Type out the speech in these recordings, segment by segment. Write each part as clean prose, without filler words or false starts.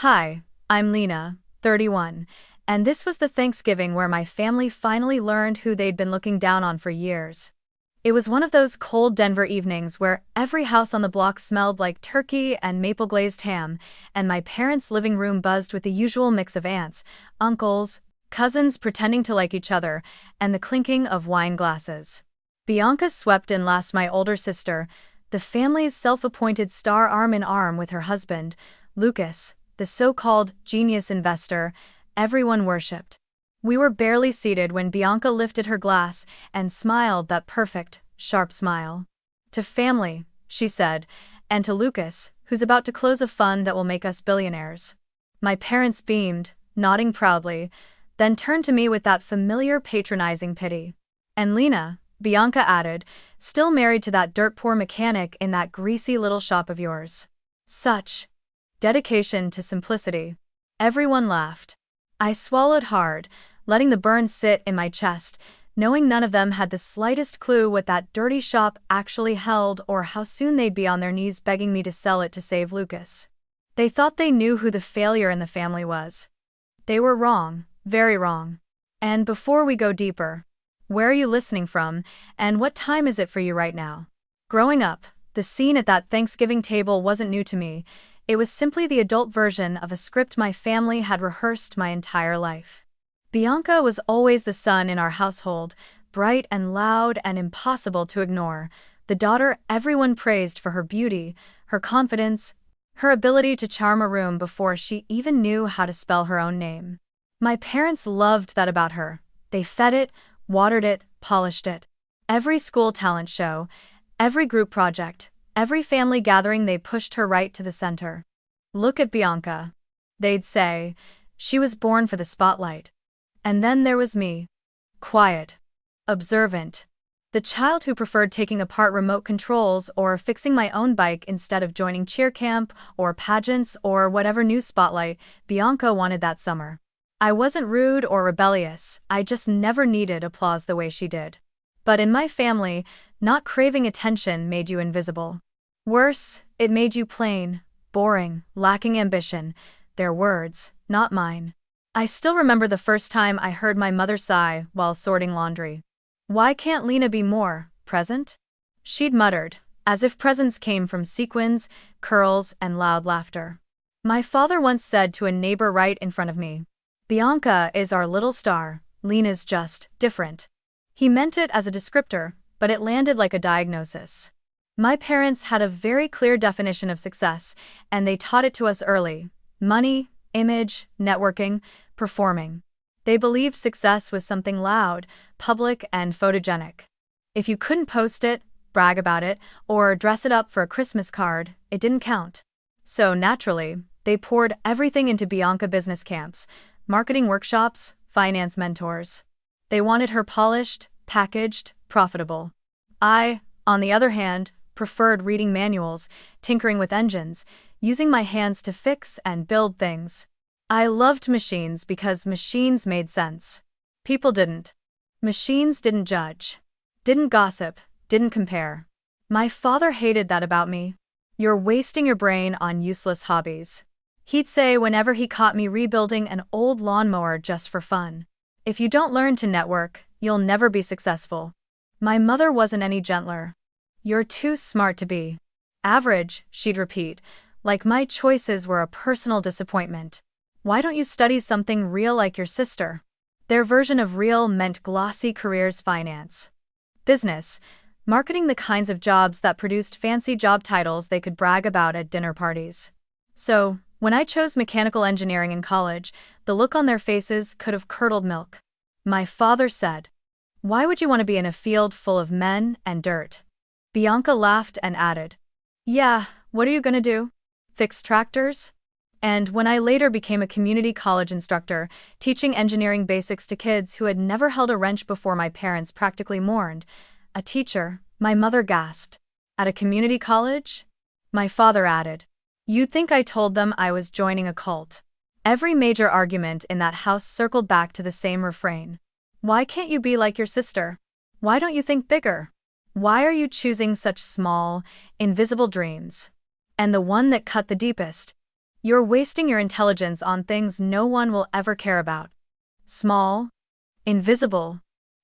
Hi, I'm Lena, 31, and this was the Thanksgiving where my family finally learned who they'd been looking down on for years. It was one of those cold Denver evenings where every house on the block smelled like turkey and maple glazed ham, and my parents' living room buzzed with the usual mix of aunts, uncles, cousins pretending to like each other, and the clinking of wine glasses. Bianca swept in last, my older sister, the family's self-appointed star, arm in arm with her husband, Lucas, the so-called genius investor everyone worshipped. We were barely seated when Bianca lifted her glass and smiled that perfect, sharp smile. "To family," she said, "and to Lucas, who's about to close a fund that will make us billionaires." My parents beamed, nodding proudly, then turned to me with that familiar patronizing pity. "And Lena," Bianca added, "still married to that dirt-poor mechanic in that greasy little shop of yours." Such dedication to simplicity. Everyone laughed. I swallowed hard, letting the burn sit in my chest, knowing none of them had the slightest clue what that dirty shop actually held or how soon they'd be on their knees begging me to sell it to save Lucas. They thought they knew who the failure in the family was. They were wrong, very wrong. And before we go deeper, where are you listening from, and what time is it for you right now? Growing up, the scene at that Thanksgiving table wasn't new to me. It was simply the adult version of a script my family had rehearsed my entire life. Bianca was always the sun in our household, bright and loud and impossible to ignore, the daughter everyone praised for her beauty, her confidence, her ability to charm a room before she even knew how to spell her own name. My parents loved that about her. They fed it, watered it, polished it. Every school talent show, every group project, every family gathering, they pushed her right to the center. "Look at Bianca," they'd say. "She was born for the spotlight." And then there was me. Quiet. Observant. The child who preferred taking apart remote controls or fixing my own bike instead of joining cheer camp or pageants or whatever new spotlight Bianca wanted that summer. I wasn't rude or rebellious, I just never needed applause the way she did. But in my family, not craving attention made you invisible. Worse, it made you plain, boring, lacking ambition. Their words, not mine. I still remember the first time I heard my mother sigh while sorting laundry. "Why can't Lena be more present?" she'd muttered, as if presents came from sequins, curls, and loud laughter. My father once said to a neighbor right in front of me, "Bianca is our little star, Lena's just different." He meant it as a descriptor, but it landed like a diagnosis. My parents had a very clear definition of success, and they taught it to us early: money, image, networking, performing. They believed success was something loud, public, and photogenic. If you couldn't post it, brag about it, or dress it up for a Christmas card, it didn't count. So naturally, they poured everything into Bianca business camps, marketing workshops, finance mentors. They wanted her polished, packaged, profitable. I, on the other hand, preferred reading manuals, tinkering with engines, using my hands to fix and build things. I loved machines because machines made sense. People didn't. Machines didn't judge, didn't gossip, didn't compare. My father hated that about me. "You're wasting your brain on useless hobbies," he'd say whenever he caught me rebuilding an old lawnmower just for fun. "If you don't learn to network, you'll never be successful." My mother wasn't any gentler. "You're too smart to be average," she'd repeat, like my choices were a personal disappointment. "Why don't you study something real like your sister?" Their version of real meant glossy careers, finance, business, marketing, the kinds of jobs that produced fancy job titles they could brag about at dinner parties. So, when I chose mechanical engineering in college, the look on their faces could have curdled milk. My father said, "Why would you want to be in a field full of men and dirt?" Bianca laughed and added, "Yeah, what are you gonna do? Fix tractors?" And when I later became a community college instructor, teaching engineering basics to kids who had never held a wrench before, my parents practically mourned. "A teacher," my mother gasped. "At a community college?" My father added, "You'd think I told them I was joining a cult." Every major argument in that house circled back to the same refrain. Why can't you be like your sister? Why don't you think bigger? Why are you choosing such small, invisible dreams? And the one that cut the deepest: You're wasting your intelligence on things no one will ever care about. Small, invisible,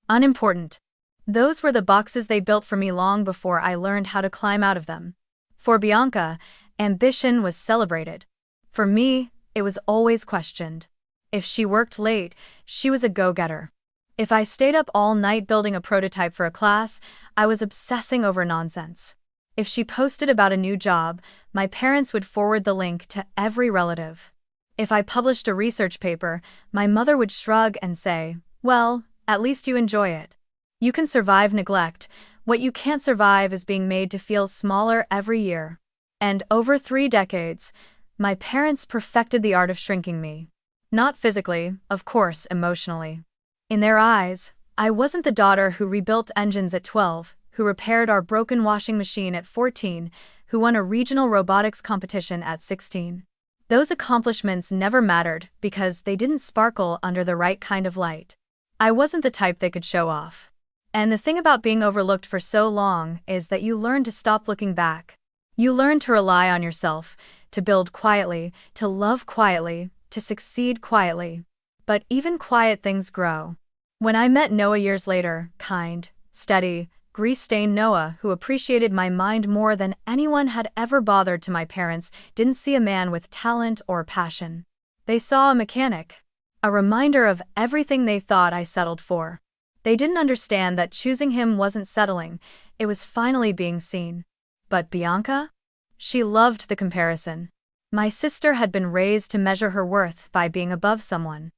unimportant. Those were the boxes they built for me long before I learned how to climb out of them. For Bianca, ambition was celebrated. For me, it was always questioned. If she worked late, she was a go-getter. If I stayed up all night building a prototype for a class, I was obsessing over nonsense. If she posted about a new job, my parents would forward the link to every relative. If I published a research paper, my mother would shrug and say, "Well, at least you enjoy it." You can survive neglect. What you can't survive is being made to feel smaller every year. And over 3 decades, my parents perfected the art of shrinking me. Not physically, of course, emotionally. In their eyes, I wasn't the daughter who rebuilt engines at 12, who repaired our broken washing machine at 14, who won a regional robotics competition at 16. Those accomplishments never mattered because they didn't sparkle under the right kind of light. I wasn't the type they could show off. And the thing about being overlooked for so long is that you learn to stop looking back. You learn to rely on yourself, to build quietly, to love quietly, to succeed quietly. But even quiet things grow. When I met Noah years later, kind, steady, grease-stained Noah, who appreciated my mind more than anyone had ever bothered to, my parents didn't see a man with talent or passion. They saw a mechanic. A reminder of everything they thought I settled for. They didn't understand that choosing him wasn't settling, it was finally being seen. But Bianca? She loved the comparison. My sister had been raised to measure her worth by being above someone.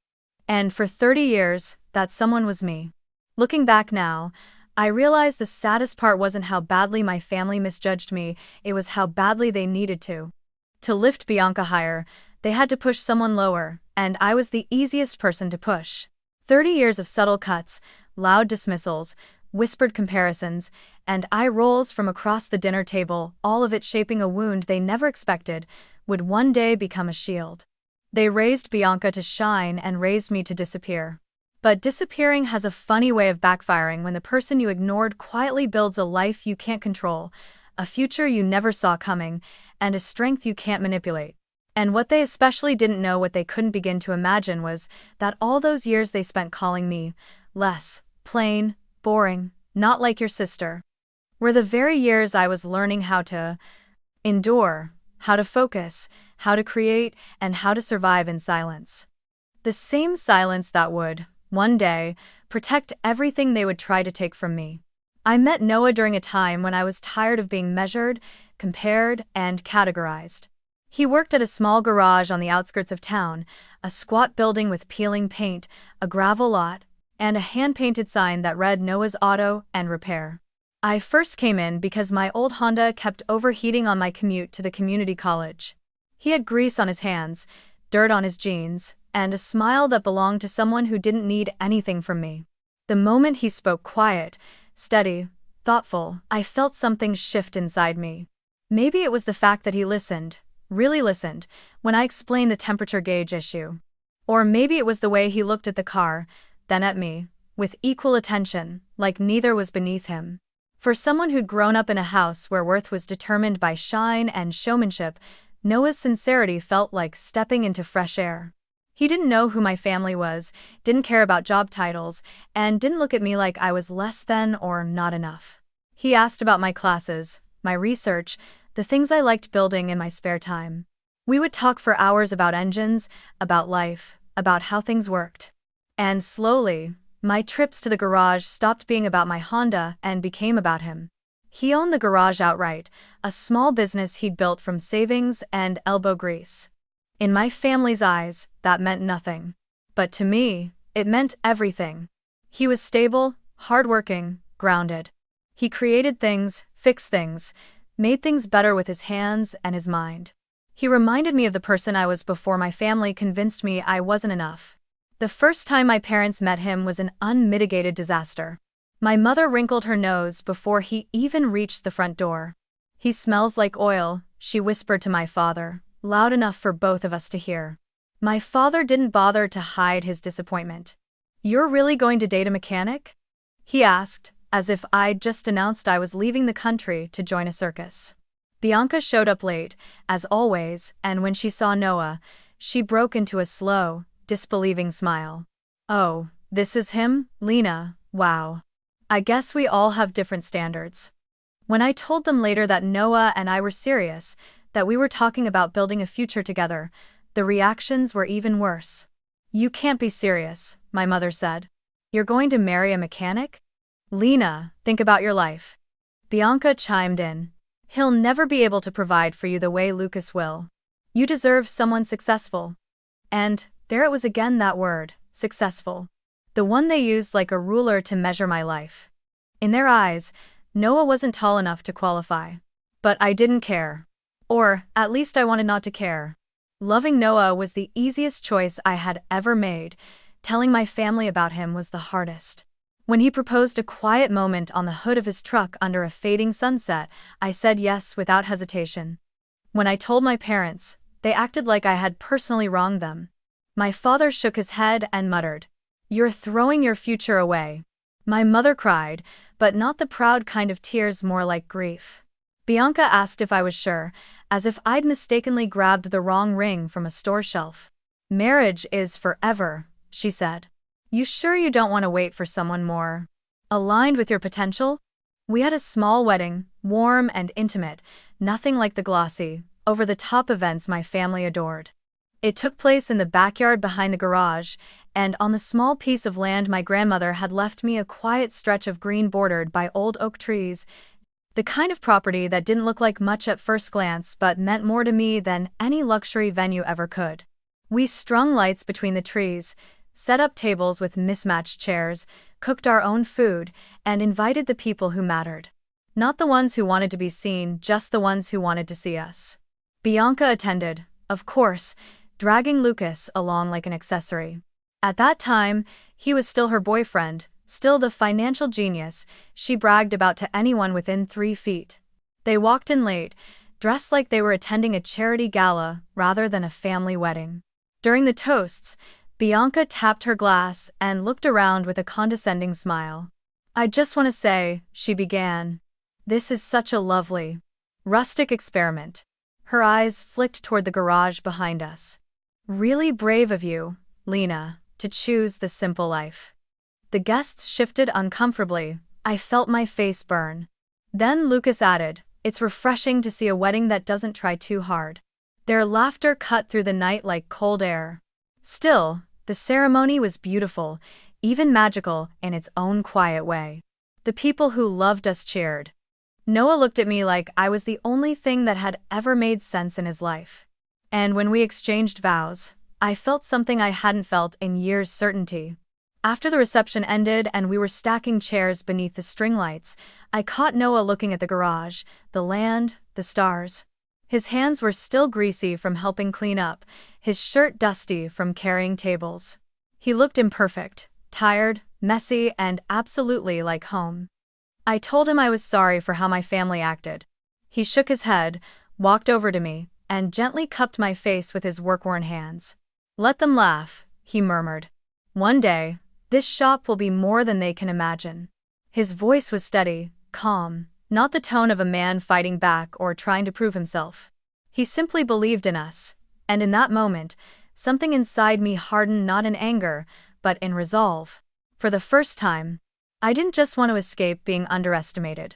And for 30 years, that someone was me. Looking back now, I realize the saddest part wasn't how badly my family misjudged me, it was how badly they needed to. To lift Bianca higher, they had to push someone lower, and I was the easiest person to push. 30 years of subtle cuts, loud dismissals, whispered comparisons, and eye rolls from across the dinner table, all of it shaping a wound they never expected, would one day become a shield. They raised Bianca to shine and raised me to disappear. But disappearing has a funny way of backfiring when the person you ignored quietly builds a life you can't control, a future you never saw coming, and a strength you can't manipulate. And what they especially didn't know, what they couldn't begin to imagine, was that all those years they spent calling me less, plain, boring, not like your sister, were the very years I was learning how to endure, how to focus, how to create, and how to survive in silence. The same silence that would, one day, protect everything they would try to take from me. I met Noah during a time when I was tired of being measured, compared, and categorized. He worked at a small garage on the outskirts of town, a squat building with peeling paint, a gravel lot, and a hand-painted sign that read Noah's Auto and Repair. I first came in because my old Honda kept overheating on my commute to the community college. He had grease on his hands, dirt on his jeans, and a smile that belonged to someone who didn't need anything from me. The moment he spoke, quiet, steady, thoughtful, I felt something shift inside me. Maybe it was the fact that he listened, really listened, when I explained the temperature gauge issue. Or maybe it was the way he looked at the car, then at me, with equal attention, like neither was beneath him. For someone who'd grown up in a house where worth was determined by shine and showmanship, Noah's sincerity felt like stepping into fresh air. He didn't know who my family was, didn't care about job titles, and didn't look at me like I was less than or not enough. He asked about my classes, my research, the things I liked building in my spare time. We would talk for hours about engines, about life, about how things worked. And slowly, my trips to the garage stopped being about my Honda and became about him. He owned the garage outright, a small business he'd built from savings and elbow grease. In my family's eyes, that meant nothing. But to me, it meant everything. He was stable, hardworking, grounded. He created things, fixed things, made things better with his hands and his mind. He reminded me of the person I was before my family convinced me I wasn't enough. The first time my parents met him was an unmitigated disaster. My mother wrinkled her nose before he even reached the front door. "He smells like oil," she whispered to my father, loud enough for both of us to hear. My father didn't bother to hide his disappointment. "You're really going to date a mechanic?" he asked, as if I'd just announced I was leaving the country to join a circus. Bianca showed up late, as always, and when she saw Noah, she broke into a slow, disbelieving smile. "Oh, this is him, Lena, wow. I guess we all have different standards." When I told them later that Noah and I were serious, that we were talking about building a future together, the reactions were even worse. "You can't be serious," my mother said. "You're going to marry a mechanic? Lena, think about your life." Bianca chimed in. "He'll never be able to provide for you the way Lucas will. You deserve someone successful." And there it was again, that word, successful. The one they used like a ruler to measure my life. In their eyes, Noah wasn't tall enough to qualify. But I didn't care. Or, at least I wanted not to care. Loving Noah was the easiest choice I had ever made. Telling my family about him was the hardest. When he proposed a quiet moment on the hood of his truck under a fading sunset, I said yes without hesitation. When I told my parents, they acted like I had personally wronged them. My father shook his head and muttered, "You're throwing your future away." My mother cried, but not the proud kind of tears, more like grief. Bianca asked if I was sure, as if I'd mistakenly grabbed the wrong ring from a store shelf. "Marriage is forever," she said. "You sure you don't want to wait for someone more aligned with your potential?" We had a small wedding, warm and intimate, nothing like the glossy, over-the-top events my family adored. It took place in the backyard behind the garage, and on the small piece of land my grandmother had left me, a quiet stretch of green bordered by old oak trees, the kind of property that didn't look like much at first glance but meant more to me than any luxury venue ever could. We strung lights between the trees, set up tables with mismatched chairs, cooked our own food, and invited the people who mattered. Not the ones who wanted to be seen, just the ones who wanted to see us. Bianca attended, of course, dragging Lucas along like an accessory. At that time, he was still her boyfriend, still the financial genius she bragged about to anyone within 3 feet. They walked in late, dressed like they were attending a charity gala rather than a family wedding. During the toasts, Bianca tapped her glass and looked around with a condescending smile. "I just want to say," she began, "this is such a lovely, rustic experiment." Her eyes flicked toward the garage behind us. "Really brave of you, Lena, to choose the simple life." The guests shifted uncomfortably. I felt my face burn. Then Lucas added, "It's refreshing to see a wedding that doesn't try too hard." Their laughter cut through the night like cold air. Still, the ceremony was beautiful, even magical in its own quiet way. The people who loved us cheered. Noah looked at me like I was the only thing that had ever made sense in his life. And when we exchanged vows, I felt something I hadn't felt in years: certainty. After the reception ended and we were stacking chairs beneath the string lights, I caught Noah looking at the garage, the land, the stars. His hands were still greasy from helping clean up, his shirt dusty from carrying tables. He looked imperfect, tired, messy, and absolutely like home. I told him I was sorry for how my family acted. He shook his head, walked over to me, and gently cupped my face with his work-worn hands. "Let them laugh," he murmured. "One day, this shop will be more than they can imagine." His voice was steady, calm, not the tone of a man fighting back or trying to prove himself. He simply believed in us, and in that moment, something inside me hardened, not in anger, but in resolve. For the first time, I didn't just want to escape being underestimated.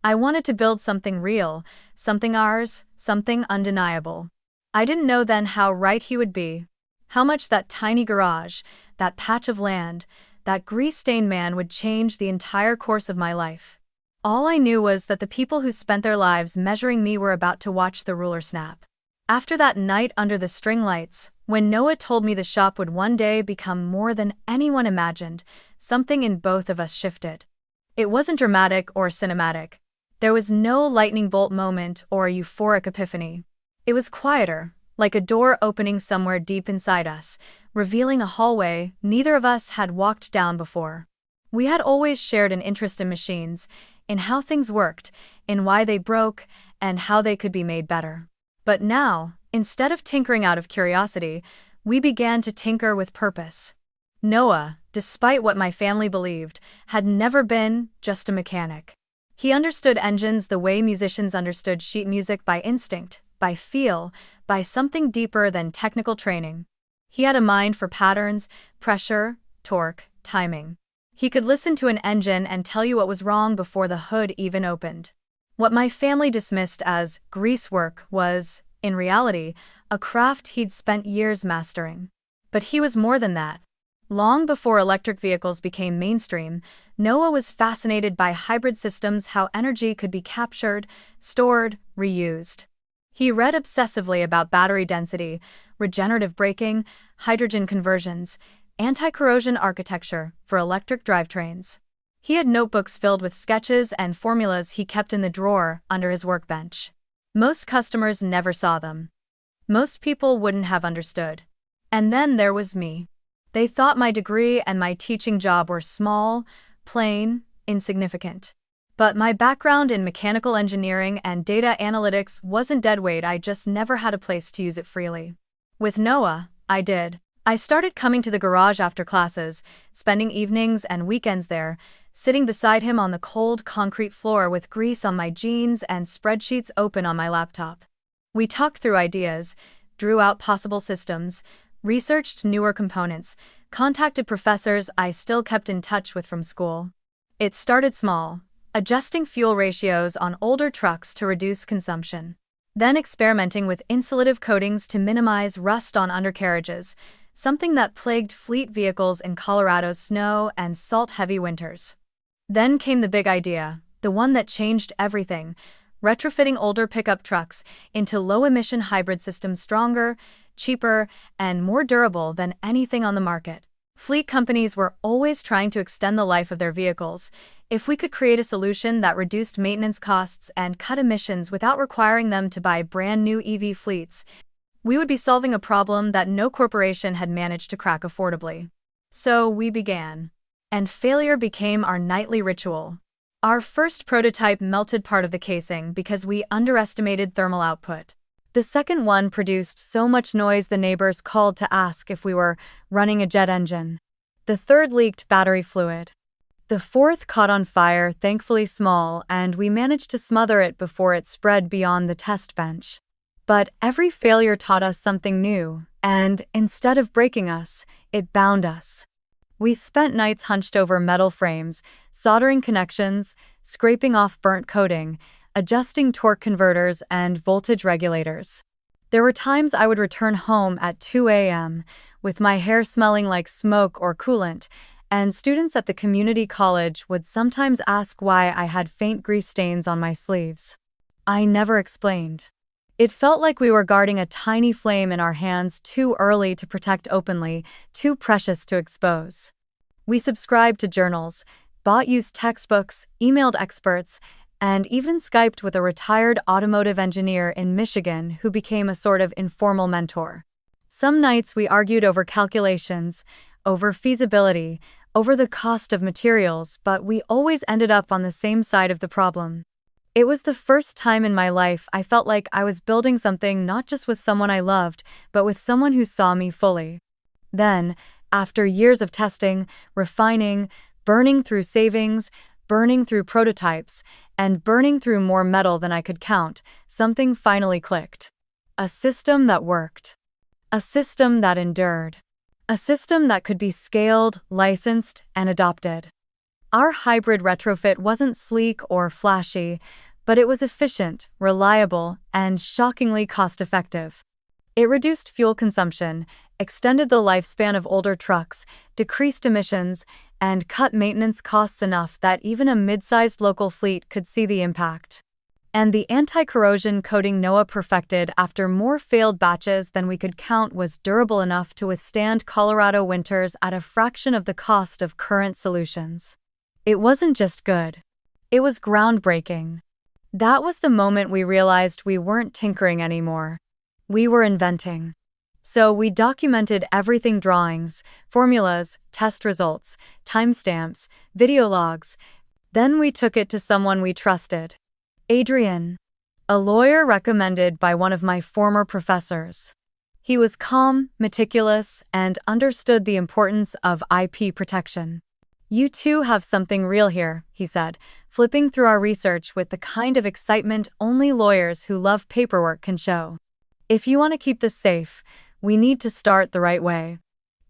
I wanted to build something real, something ours, something undeniable. I didn't know then how right he would be. How much that tiny garage, that patch of land, that grease-stained man would change the entire course of my life. All I knew was that the people who spent their lives measuring me were about to watch the ruler snap. After that night under the string lights, when Noah told me the shop would one day become more than anyone imagined, something in both of us shifted. It wasn't dramatic or cinematic. There was no lightning bolt moment or euphoric epiphany. It was quieter, like a door opening somewhere deep inside us, revealing a hallway neither of us had walked down before. We had always shared an interest in machines, in how things worked, in why they broke, and how they could be made better. But now, instead of tinkering out of curiosity, we began to tinker with purpose. Noah, despite what my family believed, had never been just a mechanic. He understood engines the way musicians understood sheet music, by instinct, by feel, by something deeper than technical training. He had a mind for patterns, pressure, torque, timing. He could listen to an engine and tell you what was wrong before the hood even opened. What my family dismissed as greasework was, in reality, a craft he'd spent years mastering. But he was more than that. Long before electric vehicles became mainstream, Noah was fascinated by hybrid systems, how energy could be captured, stored, reused. He read obsessively about battery density, regenerative braking, hydrogen conversions, anti-corrosion architecture for electric drivetrains. He had notebooks filled with sketches and formulas he kept in the drawer under his workbench. Most customers never saw them. Most people wouldn't have understood. And then there was me. They thought my degree and my teaching job were small, plain, insignificant. But my background in mechanical engineering and data analytics wasn't deadweight. I just never had a place to use it freely. With Noah, I did. I started coming to the garage after classes, spending evenings and weekends there, sitting beside him on the cold concrete floor with grease on my jeans and spreadsheets open on my laptop. We talked through ideas, drew out possible systems, researched newer components, contacted professors I still kept in touch with from school. It started small, adjusting fuel ratios on older trucks to reduce consumption. Then experimenting with insulative coatings to minimize rust on undercarriages, something that plagued fleet vehicles in Colorado's snow and salt-heavy winters. Then came the big idea, the one that changed everything: retrofitting older pickup trucks into low-emission hybrid systems, stronger, cheaper, and more durable than anything on the market. Fleet companies were always trying to extend the life of their vehicles. If we could create a solution that reduced maintenance costs and cut emissions without requiring them to buy brand new EV fleets, we would be solving a problem that no corporation had managed to crack affordably. So we began. And failure became our nightly ritual. Our first prototype melted part of the casing because we underestimated thermal output. The second one produced so much noise the neighbors called to ask if we were running a jet engine. The third leaked battery fluid. The fourth caught on fire, thankfully small, and we managed to smother it before it spread beyond the test bench. But every failure taught us something new, and instead of breaking us, it bound us. We spent nights hunched over metal frames, soldering connections, scraping off burnt coating, adjusting torque converters and voltage regulators. There were times I would return home at 2 a.m., with my hair smelling like smoke or coolant, and students at the community college would sometimes ask why I had faint grease stains on my sleeves. I never explained. It felt like we were guarding a tiny flame in our hands, too early to protect openly, too precious to expose. We subscribed to journals, bought used textbooks, emailed experts, and even Skyped with a retired automotive engineer in Michigan who became a sort of informal mentor. Some nights we argued over calculations, over feasibility, over the cost of materials, but we always ended up on the same side of the problem. It was the first time in my life I felt like I was building something not just with someone I loved, but with someone who saw me fully. Then, after years of testing, refining, burning through savings, burning through prototypes, and burning through more metal than I could count, something finally clicked. A system that worked. A system that endured. A system that could be scaled, licensed, and adopted. Our hybrid retrofit wasn't sleek or flashy, but it was efficient, reliable, and shockingly cost-effective. It reduced fuel consumption, extended the lifespan of older trucks, decreased emissions, and cut maintenance costs enough that even a mid-sized local fleet could see the impact. And the anti-corrosion coating Noah perfected after more failed batches than we could count was durable enough to withstand Colorado winters at a fraction of the cost of current solutions. It wasn't just good. It was groundbreaking. That was the moment we realized we weren't tinkering anymore. We were inventing. So we documented everything: drawings, formulas, test results, timestamps, video logs. Then we took it to someone we trusted. Adrian, a lawyer recommended by one of my former professors. He was calm, meticulous, and understood the importance of IP protection. "You two have something real here," he said, flipping through our research with the kind of excitement only lawyers who love paperwork can show. If you want to keep this safe, we need to start the right way.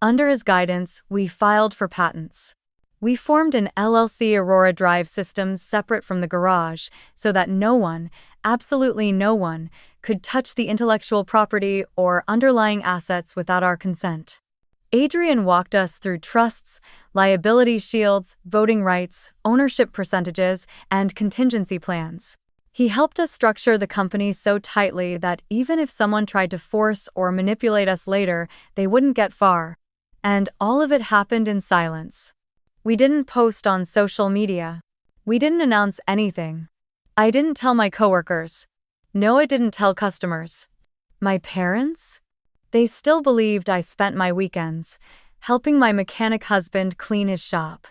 Under his guidance, we filed for patents. We formed an LLC Aurora Drive Systems separate from the garage so that no one, absolutely no one, could touch the intellectual property or underlying assets without our consent. Adrian walked us through trusts, liability shields, voting rights, ownership percentages, and contingency plans. He helped us structure the company so tightly that even if someone tried to force or manipulate us later, they wouldn't get far. And all of it happened in silence. We didn't post on social media. We didn't announce anything. I didn't tell my coworkers. Noah didn't tell customers. My parents? They still believed I spent my weekends helping my mechanic husband clean his shop.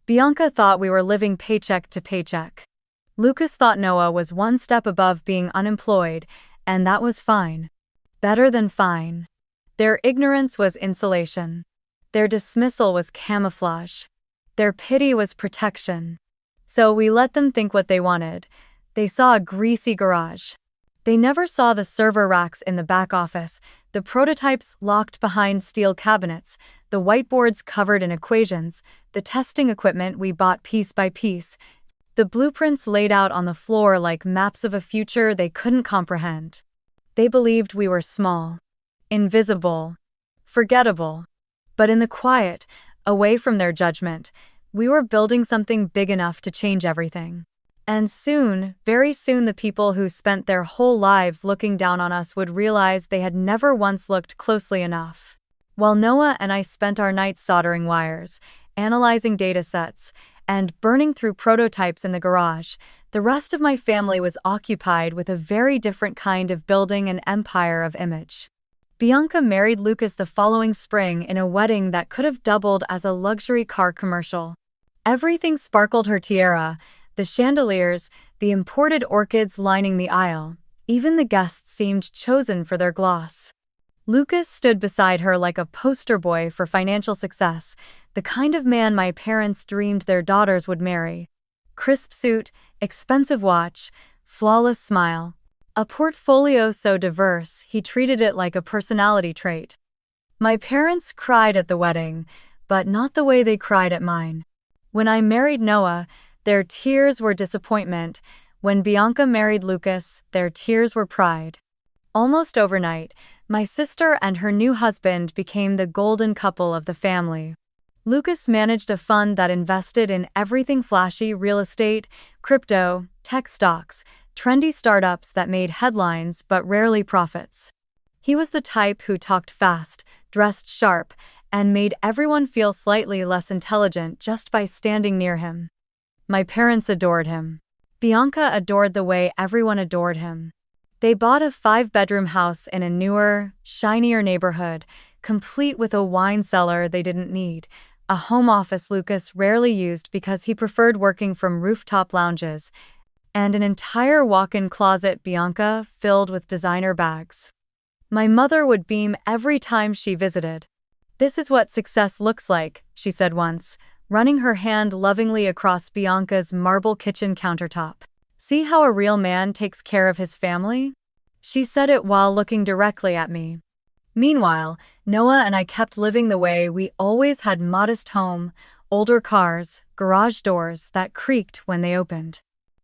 Bianca thought we were living paycheck to paycheck. Lucas thought Noah was one step above being unemployed, and that was fine. Better than fine. Their ignorance was insulation. Their dismissal was camouflage. Their pity was protection. So we let them think what they wanted. They saw a greasy garage. They never saw the server racks in the back office, the prototypes locked behind steel cabinets, the whiteboards covered in equations, the testing equipment we bought piece by piece, the blueprints laid out on the floor like maps of a future they couldn't comprehend. They believed we were small, invisible, forgettable. But in the quiet, away from their judgment, we were building something big enough to change everything. And soon, very soon, the people who spent their whole lives looking down on us would realize they had never once looked closely enough. While Noah and I spent our nights soldering wires, analyzing data sets, and burning through prototypes in the garage, the rest of my family was occupied with a very different kind of building an empire of image. Bianca married Lucas the following spring in a wedding that could have doubled as a luxury car commercial. Everything sparkled: her tiara, the chandeliers, the imported orchids lining the aisle. Even the guests seemed chosen for their gloss. Lucas stood beside her like a poster boy for financial success, the kind of man my parents dreamed their daughters would marry. Crisp suit, expensive watch, flawless smile. A portfolio so diverse, he treated it like a personality trait. My parents cried at the wedding, but not the way they cried at mine. When I married Noah, their tears were disappointment. When Bianca married Lucas, their tears were pride. Almost overnight, my sister and her new husband became the golden couple of the family. Lucas managed a fund that invested in everything flashy: real estate, crypto, tech stocks, trendy startups that made headlines but rarely profits. He was the type who talked fast, dressed sharp, and made everyone feel slightly less intelligent just by standing near him. My parents adored him. Bianca adored the way everyone adored him. They bought a 5-bedroom house in a newer, shinier neighborhood, complete with a wine cellar they didn't need, a home office Lucas rarely used because he preferred working from rooftop lounges, and an entire walk-in closet Bianca filled with designer bags. My mother would beam every time she visited. "This is what success looks like," she said once, running her hand lovingly across Bianca's marble kitchen countertop. "See how a real man takes care of his family?" She said it while looking directly at me. Meanwhile, Noah and I kept living the way we always had: modest home, older cars, garage doors that creaked when they opened.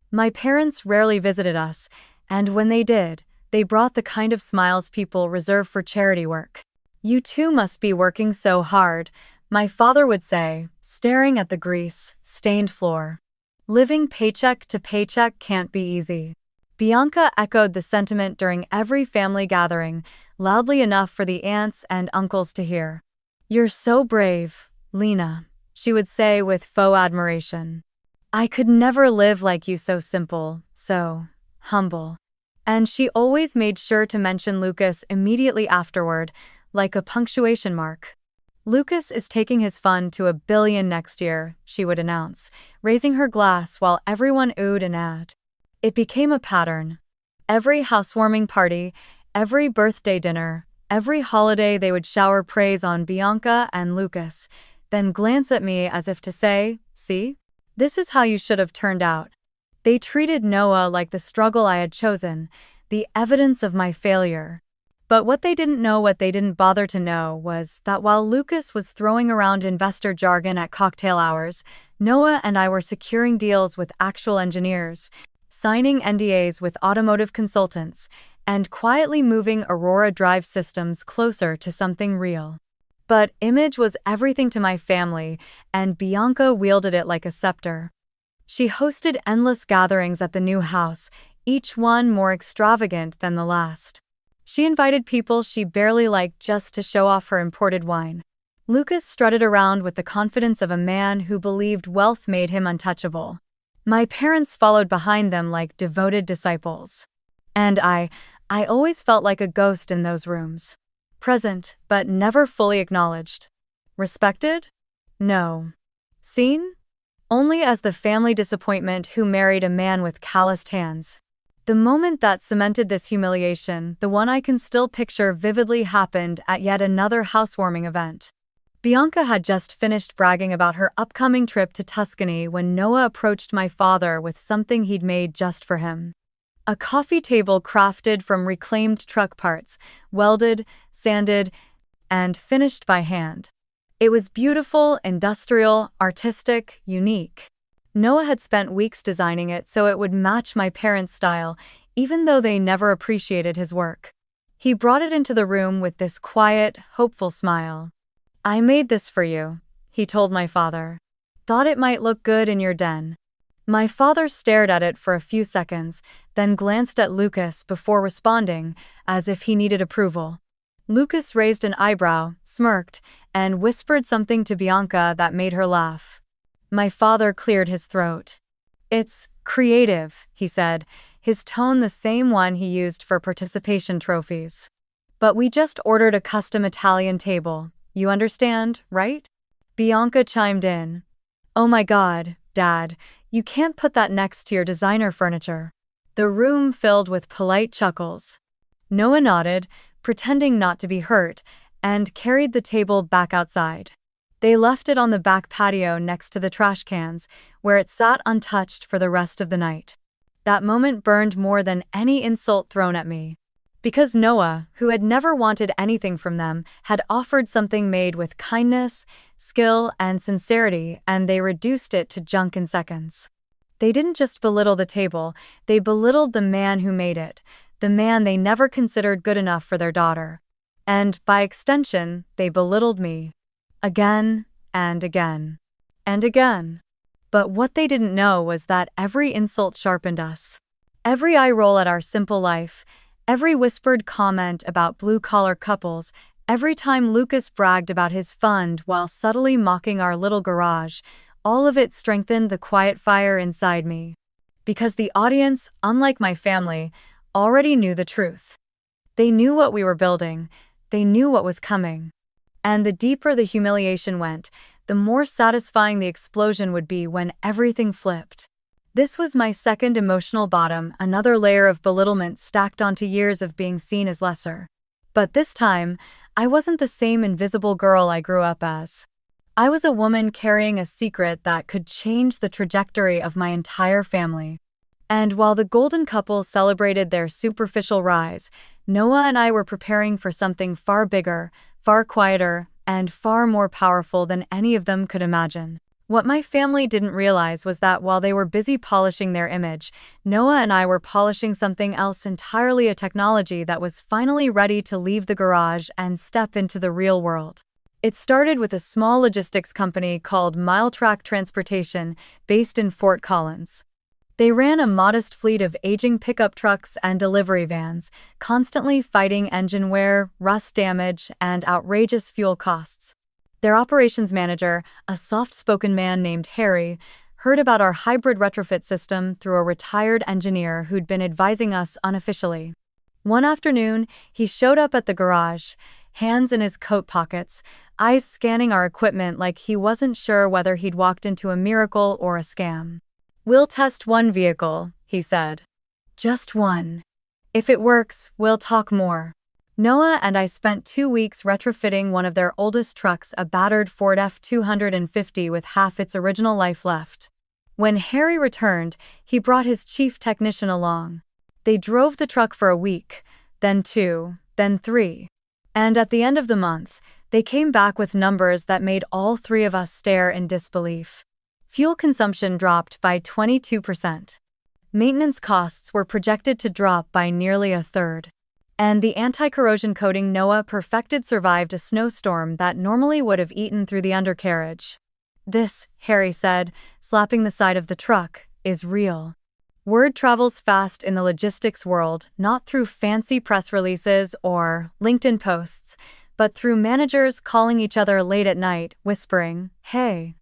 My parents rarely visited us, and when they did, they brought the kind of smiles people reserve for charity work. "You two must be working so hard," my father would say, staring at the grease-stained floor. "Living paycheck to paycheck can't be easy." Bianca echoed the sentiment during every family gathering, loudly enough for the aunts and uncles to hear. "You're so brave, Lena," she would say with faux admiration. "I could never live like you, so simple, so humble." And she always made sure to mention Lucas immediately afterward, like a punctuation mark. "Lucas is taking his fund to $1 billion next year," she would announce, raising her glass while everyone oohed and ahed. It became a pattern. Every housewarming party, every birthday dinner, every holiday they would shower praise on Bianca and Lucas, then glance at me as if to say, "See? This is how you should have turned out. They treated Noah like the struggle I had chosen, the evidence of my failure. But what they didn't know, what they didn't bother to know, was that while Lucas was throwing around investor jargon at cocktail hours, Noah and I were securing deals with actual engineers, signing NDAs with automotive consultants, and quietly moving Aurora Drive systems closer to something real. But image was everything to my family, and Bianca wielded it like a scepter. She hosted endless gatherings at the new house, each one more extravagant than the last. She invited people she barely liked just to show off her imported wine. Lucas strutted around with the confidence of a man who believed wealth made him untouchable. My parents followed behind them like devoted disciples. And I always felt like a ghost in those rooms. Present, but never fully acknowledged. Respected? No. Seen? Only as the family disappointment who married a man with calloused hands. The moment that cemented this humiliation, the one I can still picture vividly, happened at yet another housewarming event. Bianca had just finished bragging about her upcoming trip to Tuscany when Noah approached my father with something he'd made just for him. A coffee table crafted from reclaimed truck parts, welded, sanded, and finished by hand. It was beautiful, industrial, artistic, unique. Noah had spent weeks designing it so it would match my parents' style, even though they never appreciated his work. He brought it into the room with this quiet, hopeful smile. "I made this for you," he told my father. "Thought it might look good in your den." My father stared at it for a few seconds, then glanced at Lucas before responding, as if he needed approval. Lucas raised an eyebrow, smirked, and whispered something to Bianca that made her laugh. My father cleared his throat. "It's creative," he said, his tone the same one he used for participation trophies. "But we just ordered a custom Italian table. You understand, right?" Bianca chimed in. "Oh my God, Dad, you can't put that next to your designer furniture." The room filled with polite chuckles. Noah nodded, pretending not to be hurt, and carried the table back outside. They left it on the back patio next to the trash cans, where it sat untouched for the rest of the night. That moment burned more than any insult thrown at me. Because Noah, who had never wanted anything from them, had offered something made with kindness, skill, and sincerity, and they reduced it to junk in seconds. They didn't just belittle the table, they belittled the man who made it, the man they never considered good enough for their daughter. And, by extension, they belittled me. Again, and again, and again. But what they didn't know was that every insult sharpened us. Every eye roll at our simple life, every whispered comment about blue-collar couples, every time Lucas bragged about his fund while subtly mocking our little garage, all of it strengthened the quiet fire inside me. Because the audience, unlike my family, already knew the truth. They knew what we were building, they knew what was coming. And the deeper the humiliation went, the more satisfying the explosion would be when everything flipped. This was my second emotional bottom, another layer of belittlement stacked onto years of being seen as lesser. But this time, I wasn't the same invisible girl I grew up as. I was a woman carrying a secret that could change the trajectory of my entire family. And while the golden couple celebrated their superficial rise, Noah and I were preparing for something far bigger, far quieter, and far more powerful than any of them could imagine. What my family didn't realize was that while they were busy polishing their image, Noah and I were polishing something else entirely, a technology that was finally ready to leave the garage and step into the real world. It started with a small logistics company called Miletrack Transportation, based in Fort Collins. They ran a modest fleet of aging pickup trucks and delivery vans, constantly fighting engine wear, rust damage, and outrageous fuel costs. Their operations manager, a soft-spoken man named Harry, heard about our hybrid retrofit system through a retired engineer who'd been advising us unofficially. One afternoon, he showed up at the garage, hands in his coat pockets, eyes scanning our equipment like he wasn't sure whether he'd walked into a miracle or a scam. "We'll test one vehicle," he said. "Just one. If it works, we'll talk more." Noah and I spent 2 weeks retrofitting one of their oldest trucks, a battered Ford F-250 with half its original life left. When Harry returned, he brought his chief technician along. They drove the truck for a week, then 2, then 3. And at the end of the month, they came back with numbers that made all 3 of us stare in disbelief. Fuel consumption dropped by 22%. Maintenance costs were projected to drop by nearly a third. And the anti-corrosion coating Noah perfected survived a snowstorm that normally would have eaten through the undercarriage. "This," Harry said, slapping the side of the truck, "is real." Word travels fast in the logistics world, not through fancy press releases or LinkedIn posts, but through managers calling each other late at night, whispering, "Hey,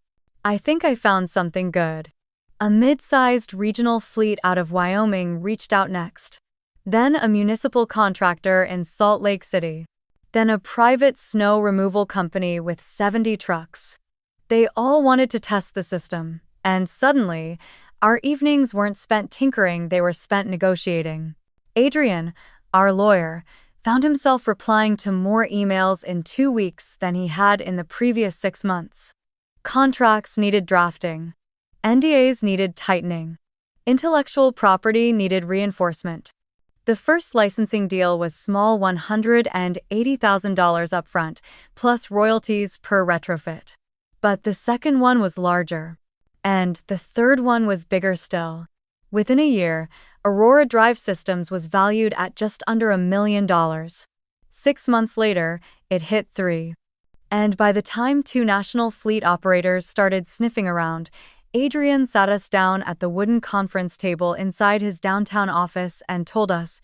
I think I found something good." A mid-sized regional fleet out of Wyoming reached out next. Then a municipal contractor in Salt Lake City. Then a private snow removal company with 70 trucks. They all wanted to test the system, and suddenly, our evenings weren't spent tinkering, they were spent negotiating. Adrian, our lawyer, found himself replying to more emails in 2 weeks than he had in the previous 6 months. Contracts needed drafting. NDAs needed tightening. Intellectual property needed reinforcement. The first licensing deal was small, $180,000 upfront, plus royalties per retrofit. But the second one was larger. And the third one was bigger still. Within a year, Aurora Drive Systems was valued at just under $1 million. 6 months later, it hit 3. And by the time 2 national fleet operators started sniffing around, Adrian sat us down at the wooden conference table inside his downtown office and told us,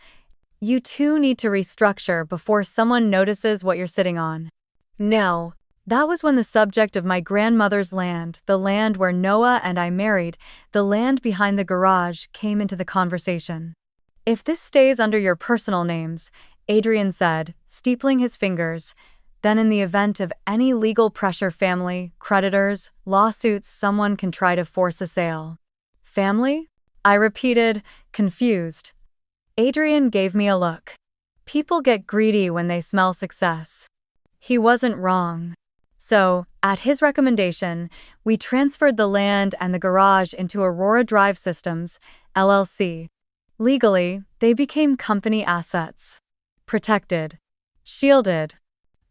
"You two need to restructure before someone notices what you're sitting on." No. That was when the subject of my grandmother's land, the land where Noah and I married, the land behind the garage, came into the conversation. "If this stays under your personal names," Adrian said, steepling his fingers, "then in the event of any legal pressure, family, creditors, lawsuits, someone can try to force a sale." "Family?" I repeated, confused. Adrian gave me a look. "People get greedy when they smell success." He wasn't wrong. So, at his recommendation, we transferred the land and the garage into Aurora Drive Systems, LLC. Legally, they became company assets. Protected. Shielded.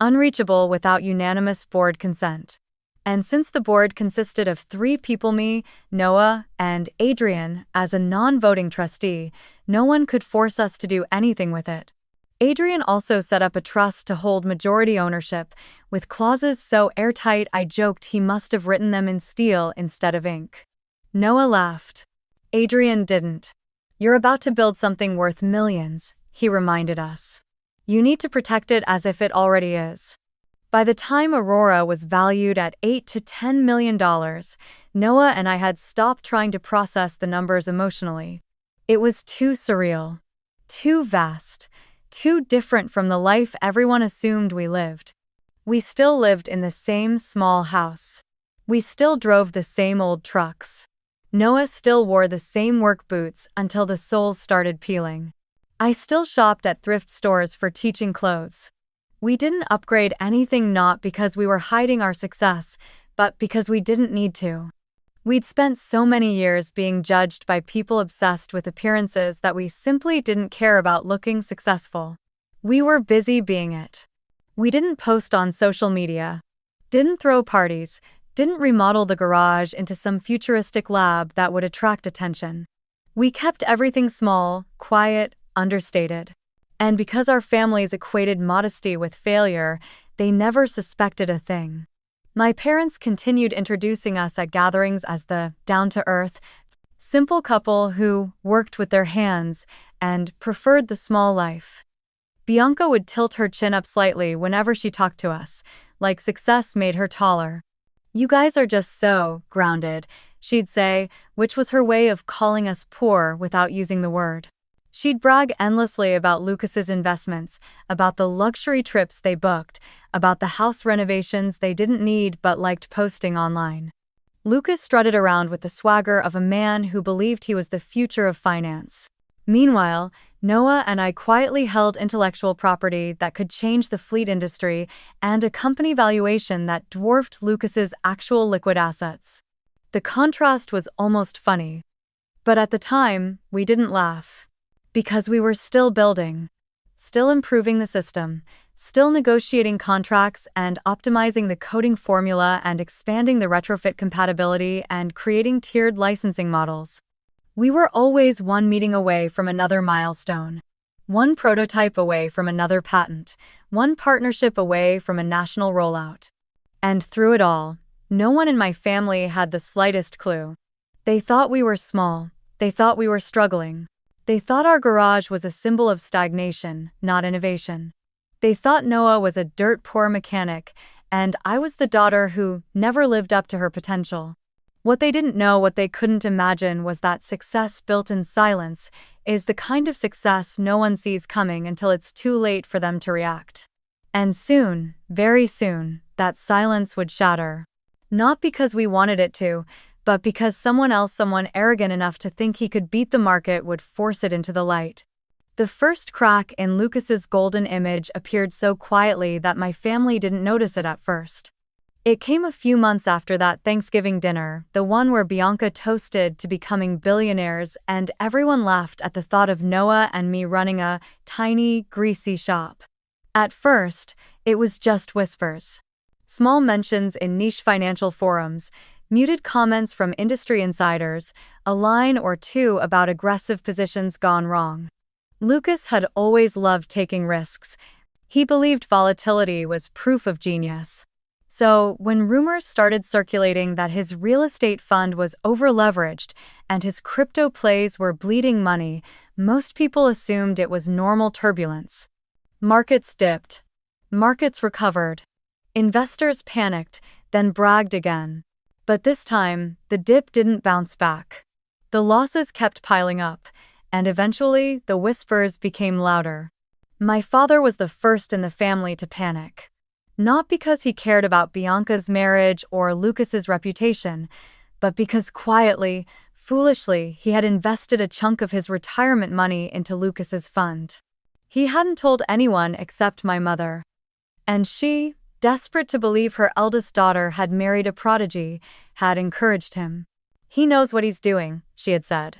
Unreachable without unanimous board consent. And since the board consisted of 3 people, me, Noah, and Adrian, as a non-voting trustee, no one could force us to do anything with it. Adrian also set up a trust to hold majority ownership, with clauses so airtight I joked he must have written them in steel instead of ink. Noah laughed. Adrian didn't. "You're about to build something worth millions," he reminded us. "You need to protect it as if it already is." By the time Aurora was valued at $8 to $10 million, Noah and I had stopped trying to process the numbers emotionally. It was too surreal. Too vast. Too different from the life everyone assumed we lived. We still lived in the same small house. We still drove the same old trucks. Noah still wore the same work boots until the soles started peeling. I still shopped at thrift stores for teaching clothes. We didn't upgrade anything, not because we were hiding our success, but because we didn't need to. We'd spent so many years being judged by people obsessed with appearances that we simply didn't care about looking successful. We were busy being it. We didn't post on social media, didn't throw parties, didn't remodel the garage into some futuristic lab that would attract attention. We kept everything small, quiet, understated. And because our families equated modesty with failure, they never suspected a thing. My parents continued introducing us at gatherings as the down-to-earth, simple couple who worked with their hands and preferred the small life. Bianca would tilt her chin up slightly whenever she talked to us, like success made her taller. "You guys are just so grounded," she'd say, which was her way of calling us poor without using the word. She'd brag endlessly about Lucas's investments, about the luxury trips they booked, about the house renovations they didn't need but liked posting online. Lucas strutted around with the swagger of a man who believed he was the future of finance. Meanwhile, Noah and I quietly held intellectual property that could change the fleet industry and a company valuation that dwarfed Lucas's actual liquid assets. The contrast was almost funny. But at the time, we didn't laugh. Because we were still building, still improving the system, still negotiating contracts and optimizing the coding formula and expanding the retrofit compatibility and creating tiered licensing models. We were always one meeting away from another milestone, one prototype away from another patent, one partnership away from a national rollout. And through it all, no one in my family had the slightest clue. They thought we were small. They thought we were struggling. They thought our garage was a symbol of stagnation, not innovation. They thought Noah was a dirt-poor mechanic, and I was the daughter who never lived up to her potential. What they didn't know, what they couldn't imagine, was that success built in silence is the kind of success no one sees coming until it's too late for them to react. And soon, very soon, that silence would shatter. Not because we wanted it to, but because someone arrogant enough to think he could beat the market, would force it into the light. The first crack in Lucas's golden image appeared so quietly that my family didn't notice it at first. It came a few months after that Thanksgiving dinner, the one where Bianca toasted to becoming billionaires, and everyone laughed at the thought of Noah and me running a tiny, greasy shop. At first, it was just whispers. Small mentions in niche financial forums, muted comments from industry insiders, a line or two about aggressive positions gone wrong. Lucas had always loved taking risks. He believed volatility was proof of genius. So, when rumors started circulating that his real estate fund was over-leveraged and his crypto plays were bleeding money, most people assumed it was normal turbulence. Markets dipped. Markets recovered. Investors panicked, then bragged again. But this time, the dip didn't bounce back. The losses kept piling up, and eventually, the whispers became louder. My father was the first in the family to panic. Not because he cared about Bianca's marriage or Lucas's reputation, but because quietly, foolishly, he had invested a chunk of his retirement money into Lucas's fund. He hadn't told anyone except my mother. And she, desperate to believe her eldest daughter had married a prodigy, had encouraged him. "He knows what he's doing," she had said.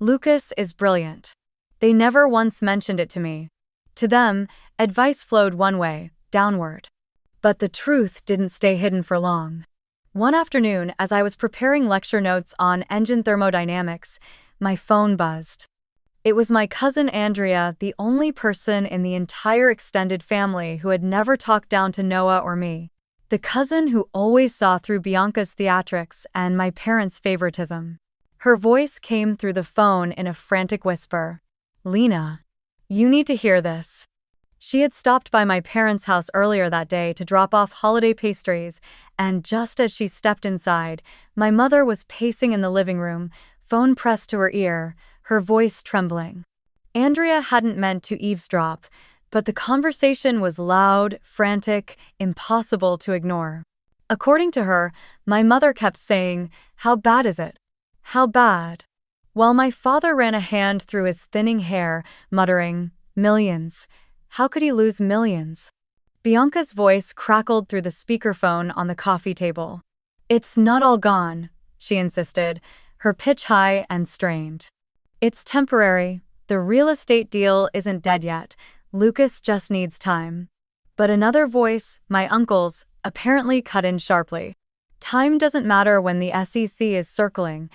"Lucas is brilliant." They never once mentioned it to me. To them, advice flowed one way, downward. But the truth didn't stay hidden for long. One afternoon, as I was preparing lecture notes on engine thermodynamics, my phone buzzed. It was my cousin Andrea, the only person in the entire extended family who had never talked down to Noah or me. The cousin who always saw through Bianca's theatrics and my parents' favoritism. Her voice came through the phone in a frantic whisper. "Lena, you need to hear this." She had stopped by my parents' house earlier that day to drop off holiday pastries, and just as she stepped inside, my mother was pacing in the living room, phone pressed to her ear, her voice trembling. Andrea hadn't meant to eavesdrop, but the conversation was loud, frantic, impossible to ignore. According to her, my mother kept saying, "How bad is it? How bad?" While my father ran a hand through his thinning hair, muttering, "Millions. How could he lose millions?" Bianca's voice crackled through the speakerphone on the coffee table. "It's not all gone," she insisted, her pitch high and strained. "It's temporary. The real estate deal isn't dead yet. Lucas just needs time." But another voice, my uncle's, apparently cut in sharply. "Time doesn't matter when the SEC is circling."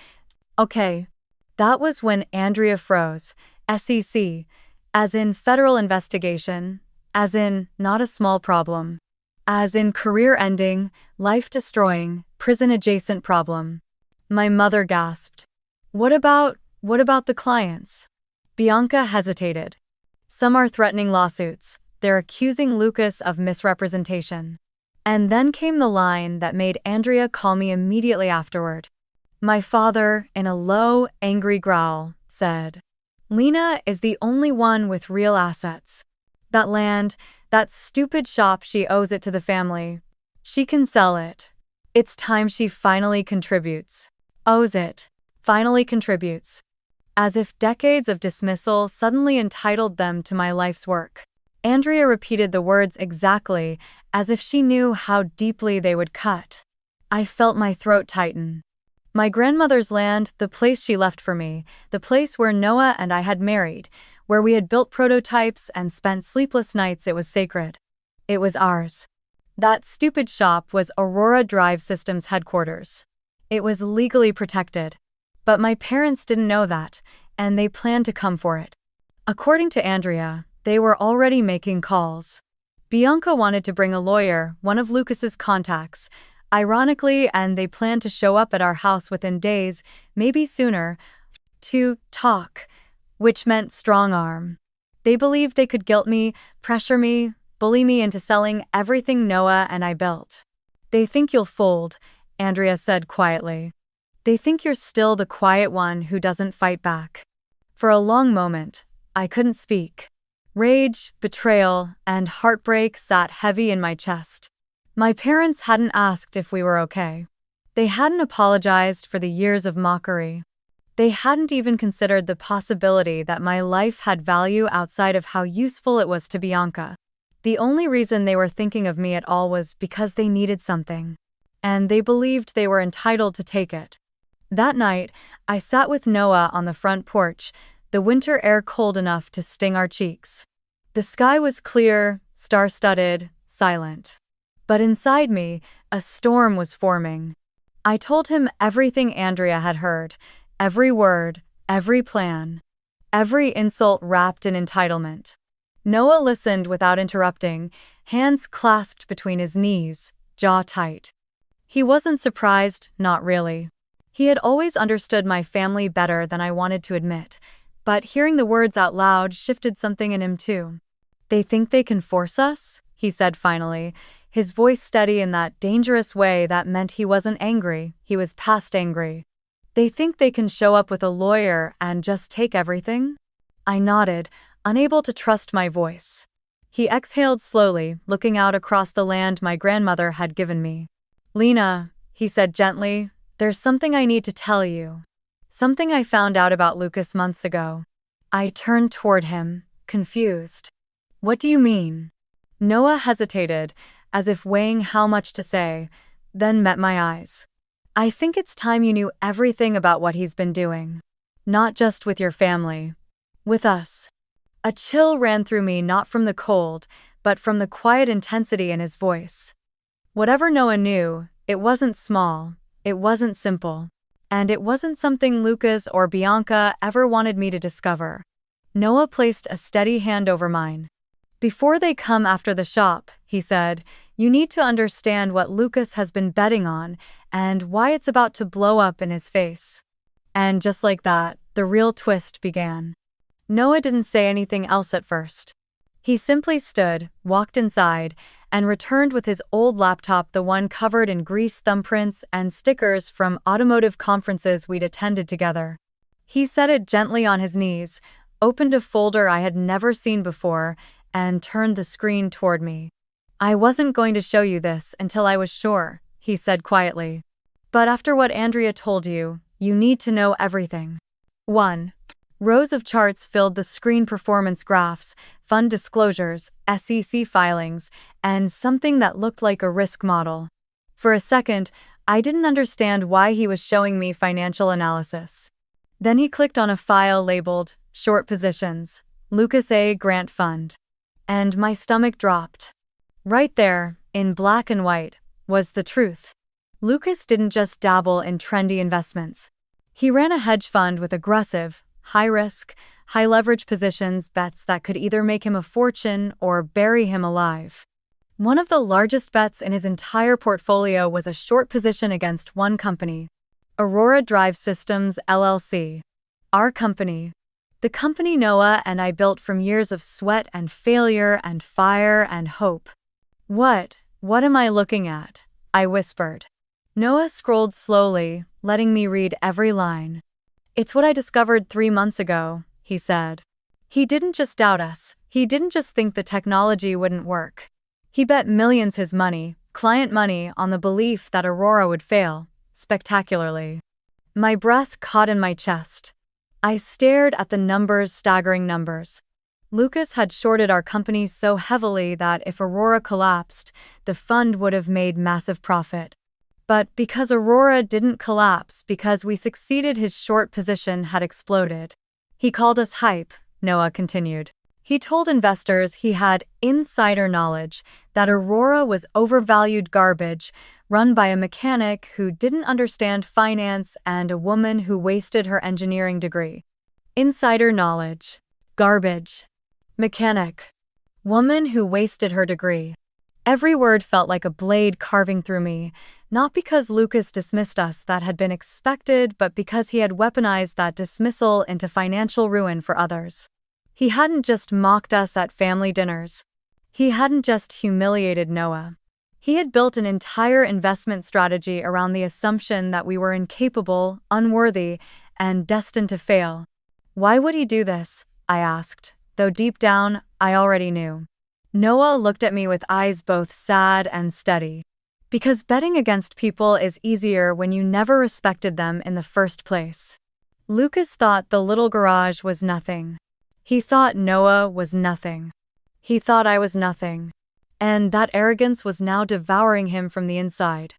Okay. That was when Andrea froze. SEC. As in federal investigation. As in not a small problem. As in career-ending, life-destroying, prison-adjacent problem. My mother gasped. What about the clients?" Bianca hesitated. "Some are threatening lawsuits. They're accusing Lucas of misrepresentation." And then came the line that made Andrea call me immediately afterward. My father, in a low, angry growl, said, "Lena is the only one with real assets. That land, that stupid shop, she owes it to the family. She can sell it. It's time she finally contributes. Owes it. Finally contributes." As if decades of dismissal suddenly entitled them to my life's work. Andrea repeated the words exactly, as if she knew how deeply they would cut. I felt my throat tighten. My grandmother's land, the place she left for me, the place where Noah and I had married, where we had built prototypes and spent sleepless nights, it was sacred. It was ours. That stupid shop was Aurora Drive Systems headquarters. It was legally protected. But my parents didn't know that, and they planned to come for it. According to Andrea, they were already making calls. Bianca wanted to bring a lawyer, one of Lucas's contacts, ironically, and they planned to show up at our house within days, maybe sooner, to talk, which meant strong arm. They believed they could guilt me, pressure me, bully me into selling everything Noah and I built. They think you'll fold, Andrea said quietly. They think you're still the quiet one who doesn't fight back. For a long moment, I couldn't speak. Rage, betrayal, and heartbreak sat heavy in my chest. My parents hadn't asked if we were okay. They hadn't apologized for the years of mockery. They hadn't even considered the possibility that my life had value outside of how useful it was to Bianca. The only reason they were thinking of me at all was because they needed something. And they believed they were entitled to take it. That night, I sat with Noah on the front porch, the winter air cold enough to sting our cheeks. The sky was clear, star-studded, silent. But inside me, a storm was forming. I told him everything Andrea had heard, every word, every plan, every insult wrapped in entitlement. Noah listened without interrupting, hands clasped between his knees, jaw tight. He wasn't surprised, not really. He had always understood my family better than I wanted to admit, but hearing the words out loud shifted something in him too. They think they can force us? He said finally, his voice steady in that dangerous way that meant he wasn't angry, he was past angry. They think they can show up with a lawyer and just take everything? I nodded, unable to trust my voice. He exhaled slowly, looking out across the land my grandmother had given me. Lena, he said gently, there's something I need to tell you. Something I found out about Lucas months ago. I turned toward him, confused. What do you mean? Noah hesitated, as if weighing how much to say, then met my eyes. I think it's time you knew everything about what he's been doing. Not just with your family. With us. A chill ran through me, not from the cold, but from the quiet intensity in his voice. Whatever Noah knew, it wasn't small, it wasn't simple, and it wasn't something Lucas or Bianca ever wanted me to discover. Noah placed a steady hand over mine. Before they come after the shop, he said, you need to understand what Lucas has been betting on and why it's about to blow up in his face. And just like that, the real twist began. Noah didn't say anything else at first. He simply stood, walked inside, and returned with his old laptop, the one covered in grease thumbprints and stickers from automotive conferences we'd attended together. He set it gently on his knees, opened a folder I had never seen before, and turned the screen toward me. I wasn't going to show you this until I was sure, he said quietly. But after what Andrea told you, you need to know everything. 1. Rows of charts filled the screen, performance graphs, fund disclosures, SEC filings, and something that looked like a risk model. For a second, I didn't understand why he was showing me financial analysis. Then he clicked on a file labeled, Short Positions, Lucas A. Grant Fund. And my stomach dropped. Right there, in black and white, was the truth. Lucas didn't just dabble in trendy investments. He ran a hedge fund with aggressive, high-risk, high-leverage positions, bets that could either make him a fortune or bury him alive. One of the largest bets in his entire portfolio was a short position against one company, Aurora Drive Systems, LLC. Our company. The company Noah and I built from years of sweat and failure and fire and hope. What am I looking at? I whispered. Noah scrolled slowly, letting me read every line. It's what I discovered 3 months ago, he said. He didn't just doubt us. He didn't just think the technology wouldn't work. He bet millions, his money, client money, on the belief that Aurora would fail, spectacularly. My breath caught in my chest. I stared at the numbers, staggering numbers. Lucas had shorted our company so heavily that if Aurora collapsed, the fund would have made massive profit. But because Aurora didn't collapse because we succeeded, his short position had exploded. He called us hype, Noah continued. He told investors he had insider knowledge that Aurora was overvalued garbage, run by a mechanic who didn't understand finance and a woman who wasted her engineering degree. Insider knowledge. Garbage. Mechanic. Woman who wasted her degree. Every word felt like a blade carving through me, not because Lucas dismissed us, that had been expected, but because he had weaponized that dismissal into financial ruin for others. He hadn't just mocked us at family dinners. He hadn't just humiliated Noah. He had built an entire investment strategy around the assumption that we were incapable, unworthy, and destined to fail. Why would he do this? I asked, though deep down, I already knew. Noah looked at me with eyes both sad and steady. Because betting against people is easier when you never respected them in the first place. Lucas thought the little garage was nothing. He thought Noah was nothing. He thought I was nothing. And that arrogance was now devouring him from the inside.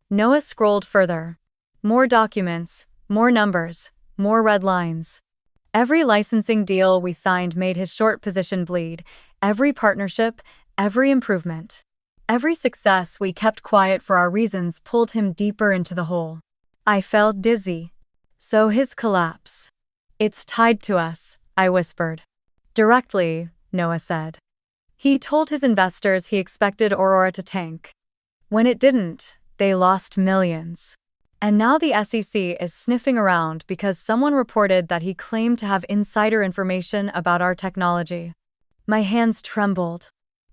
Noah scrolled further. More documents, more numbers, more red lines. Every licensing deal we signed made his short position bleed. Every partnership, every improvement. Every success we kept quiet for our reasons pulled him deeper into the hole. I felt dizzy. So his collapse. It's tied to us, I whispered. Directly, Noah said. He told his investors he expected Aurora to tank. When it didn't, they lost millions. And now the SEC is sniffing around because someone reported that he claimed to have insider information about our technology. My hands trembled.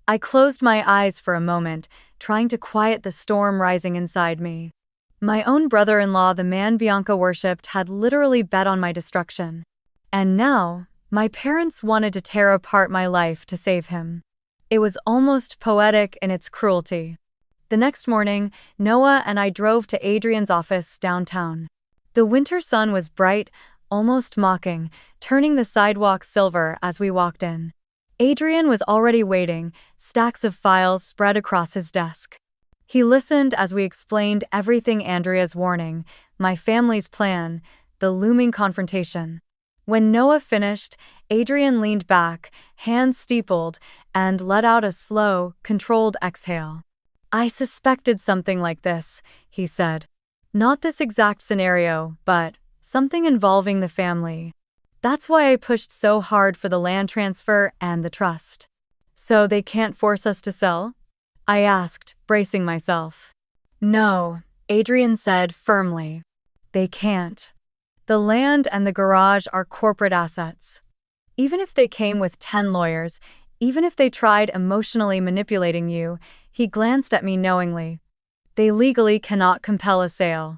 I closed my eyes for a moment, trying to quiet the storm rising inside me. My own brother-in-law, the man Bianca worshipped, had literally bet on my destruction. And now, my parents wanted to tear apart my life to save him. It was almost poetic in its cruelty. The next morning, Noah and I drove to Adrian's office downtown. The winter sun was bright, almost mocking, turning the sidewalk silver as we walked in. Adrian was already waiting, stacks of files spread across his desk. He listened as we explained everything: Andrea's warning, my family's plan, the looming confrontation. When Noah finished, Adrian leaned back, hands steepled, and let out a slow, controlled exhale. I suspected something like this, he said. Not this exact scenario, but something involving the family. That's why I pushed so hard for the land transfer and the trust. So they can't force us to sell? I asked, bracing myself. No, Adrian said firmly. They can't. The land and the garage are corporate assets. Even if they came with 10 lawyers, even if they tried emotionally manipulating you, he glanced at me knowingly. They legally cannot compel a sale.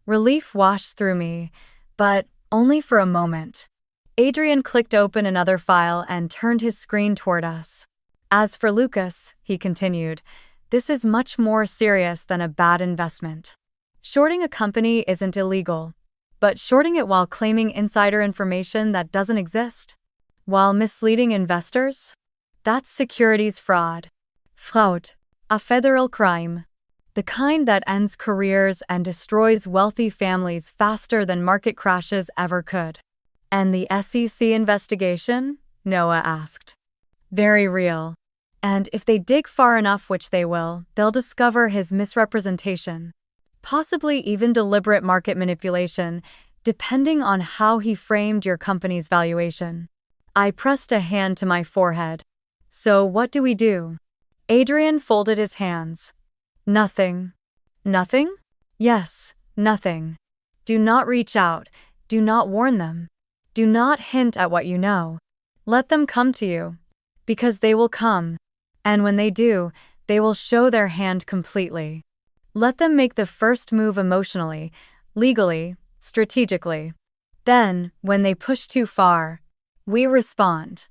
Relief washed through me, but only for a moment. Adrian clicked open another file and turned his screen toward us. As for Lucas, he continued, this is much more serious than a bad investment. Shorting a company isn't illegal. But shorting it while claiming insider information that doesn't exist? While misleading investors? That's securities fraud. Fraud. A federal crime. The kind that ends careers and destroys wealthy families faster than market crashes ever could. And the SEC investigation? Noah asked. Very real. And if they dig far enough, which they will, they'll discover his misrepresentation. Possibly even deliberate market manipulation, depending on how he framed your company's valuation. I pressed a hand to my forehead. So what do we do? Adrian folded his hands. Nothing. Nothing? Yes, nothing. Do not reach out. Do not warn them. Do not hint at what you know. Let them come to you. Because they will come. And when they do, they will show their hand completely. Let them make the first move emotionally, legally, strategically. Then, when they push too far, we respond.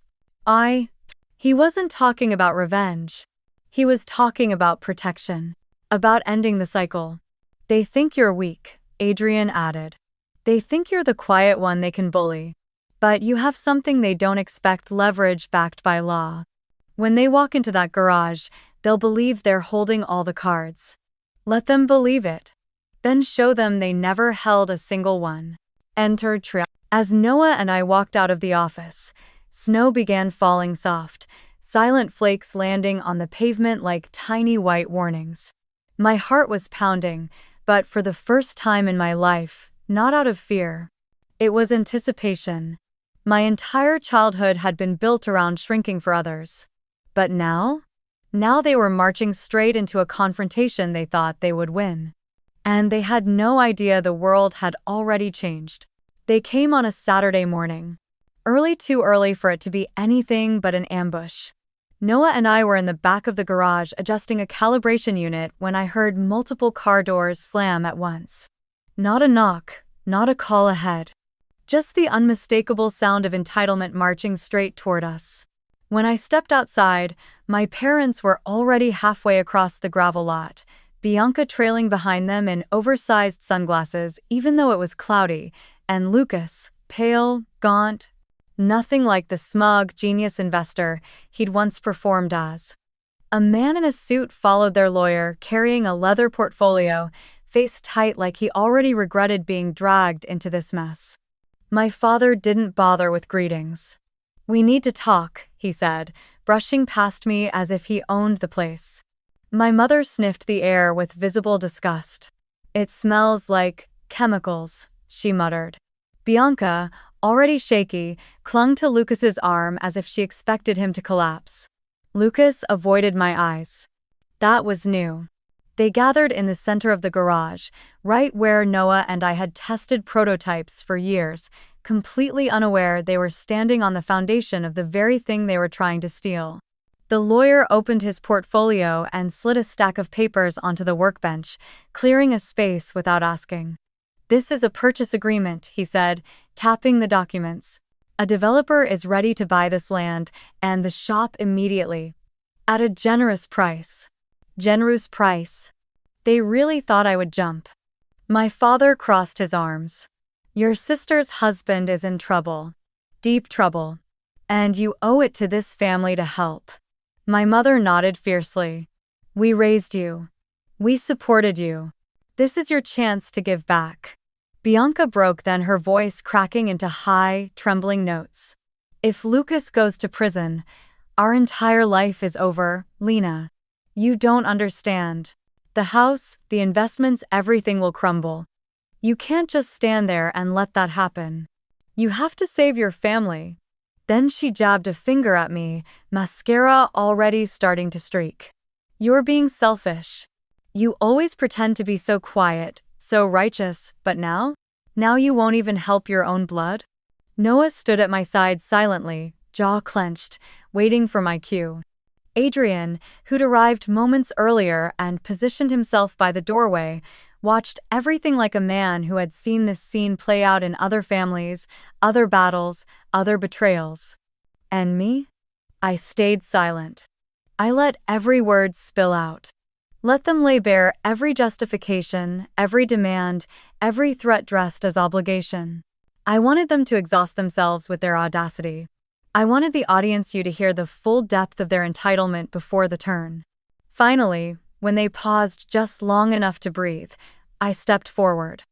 He wasn't talking about revenge. He was talking about protection. About ending the cycle. They think you're weak, Adrian added. They think you're the quiet one they can bully. But you have something they don't expect: leverage backed by law. When they walk into that garage, they'll believe they're holding all the cards. Let them believe it. then show them they never held a single one. Enter Trial. As Noah and I walked out of the office, snow began falling soft, silent flakes landing on the pavement like tiny white warnings. My heart was pounding, but for the first time in my life, not out of fear. It was anticipation. My entire childhood had been built around shrinking for others. But now? Now they were marching straight into a confrontation they thought they would win. And they had no idea the world had already changed. They came on a Saturday morning. Too early for it to be anything but an ambush. Noah and I were in the back of the garage adjusting a calibration unit when I heard multiple car doors slam at once. Not a knock, not a call ahead. Just the unmistakable sound of entitlement marching straight toward us. When I stepped outside, my parents were already halfway across the gravel lot, Bianca trailing behind them in oversized sunglasses even though it was cloudy, and Lucas, pale, gaunt, nothing like the smug, genius investor he'd once performed as. A man in a suit followed their lawyer, carrying a leather portfolio, face tight like he already regretted being dragged into this mess. My father didn't bother with greetings. "We need to talk," he said, brushing past me as if he owned the place. My mother sniffed the air with visible disgust. "It smells like chemicals," she muttered. Bianca, already shaky, clung to Lucas's arm as if she expected him to collapse. Lucas avoided my eyes. That was new. They gathered in the center of the garage, right where Noah and I had tested prototypes for years, completely unaware they were standing on the foundation of the very thing they were trying to steal. The lawyer opened his portfolio and slid a stack of papers onto the workbench, clearing a space without asking. "This is a purchase agreement," he said, tapping the documents. "A developer is ready to buy this land and the shop immediately. At a generous price." Generous price. They really thought I would jump. My father crossed his arms. "Your sister's husband is in trouble. Deep trouble. And you owe it to this family to help." My mother nodded fiercely. "We raised you. We supported you. This is your chance to give back." Bianca broke then, her voice cracking into high, trembling notes. "If Lucas goes to prison, our entire life is over, Lena. You don't understand. The house, the investments, everything will crumble. You can't just stand there and let that happen. You have to save your family." Then she jabbed a finger at me, mascara already starting to streak. "You're being selfish. You always pretend to be so quiet, so righteous, but now? Now you won't even help your own blood?" Noah stood at my side silently, jaw clenched, waiting for my cue. Adrian, who'd arrived moments earlier and positioned himself by the doorway, watched everything like a man who had seen this scene play out in other families, other battles, other betrayals. And me? I stayed silent. I let every word spill out. Let them lay bare every justification, every demand, every threat dressed as obligation. I wanted them to exhaust themselves with their audacity. I wanted the audience to hear the full depth of their entitlement before the turn. Finally, when they paused just long enough to breathe, I stepped forward.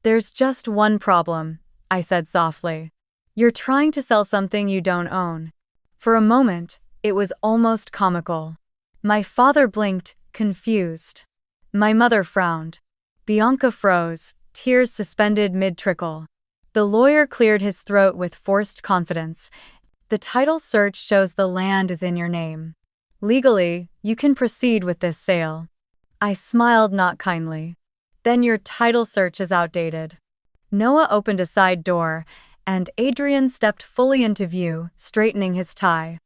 "There's just one problem," I said softly. "You're trying to sell something you don't own." For a moment, it was almost comical. My father blinked, confused. My mother frowned. Bianca froze, tears suspended mid-trickle. The lawyer cleared his throat with forced confidence. "The title search shows the land is in your name. Legally, you can proceed with this sale." I smiled not kindly. "Then your title search is outdated." Noah opened a side door, and Adrian stepped fully into view, straightening his tie.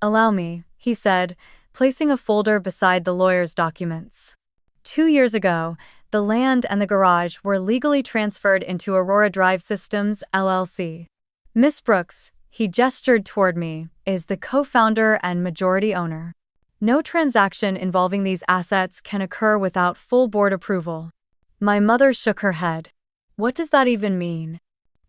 "Allow me," he said, placing a folder beside the lawyer's documents. 2 years ago, the land and the garage were legally transferred into Aurora Drive Systems, LLC. Miss Brooks, he gestured toward me, is the co-founder and majority owner. No transaction involving these assets can occur without full board approval. My mother shook her head. "What does that even mean?"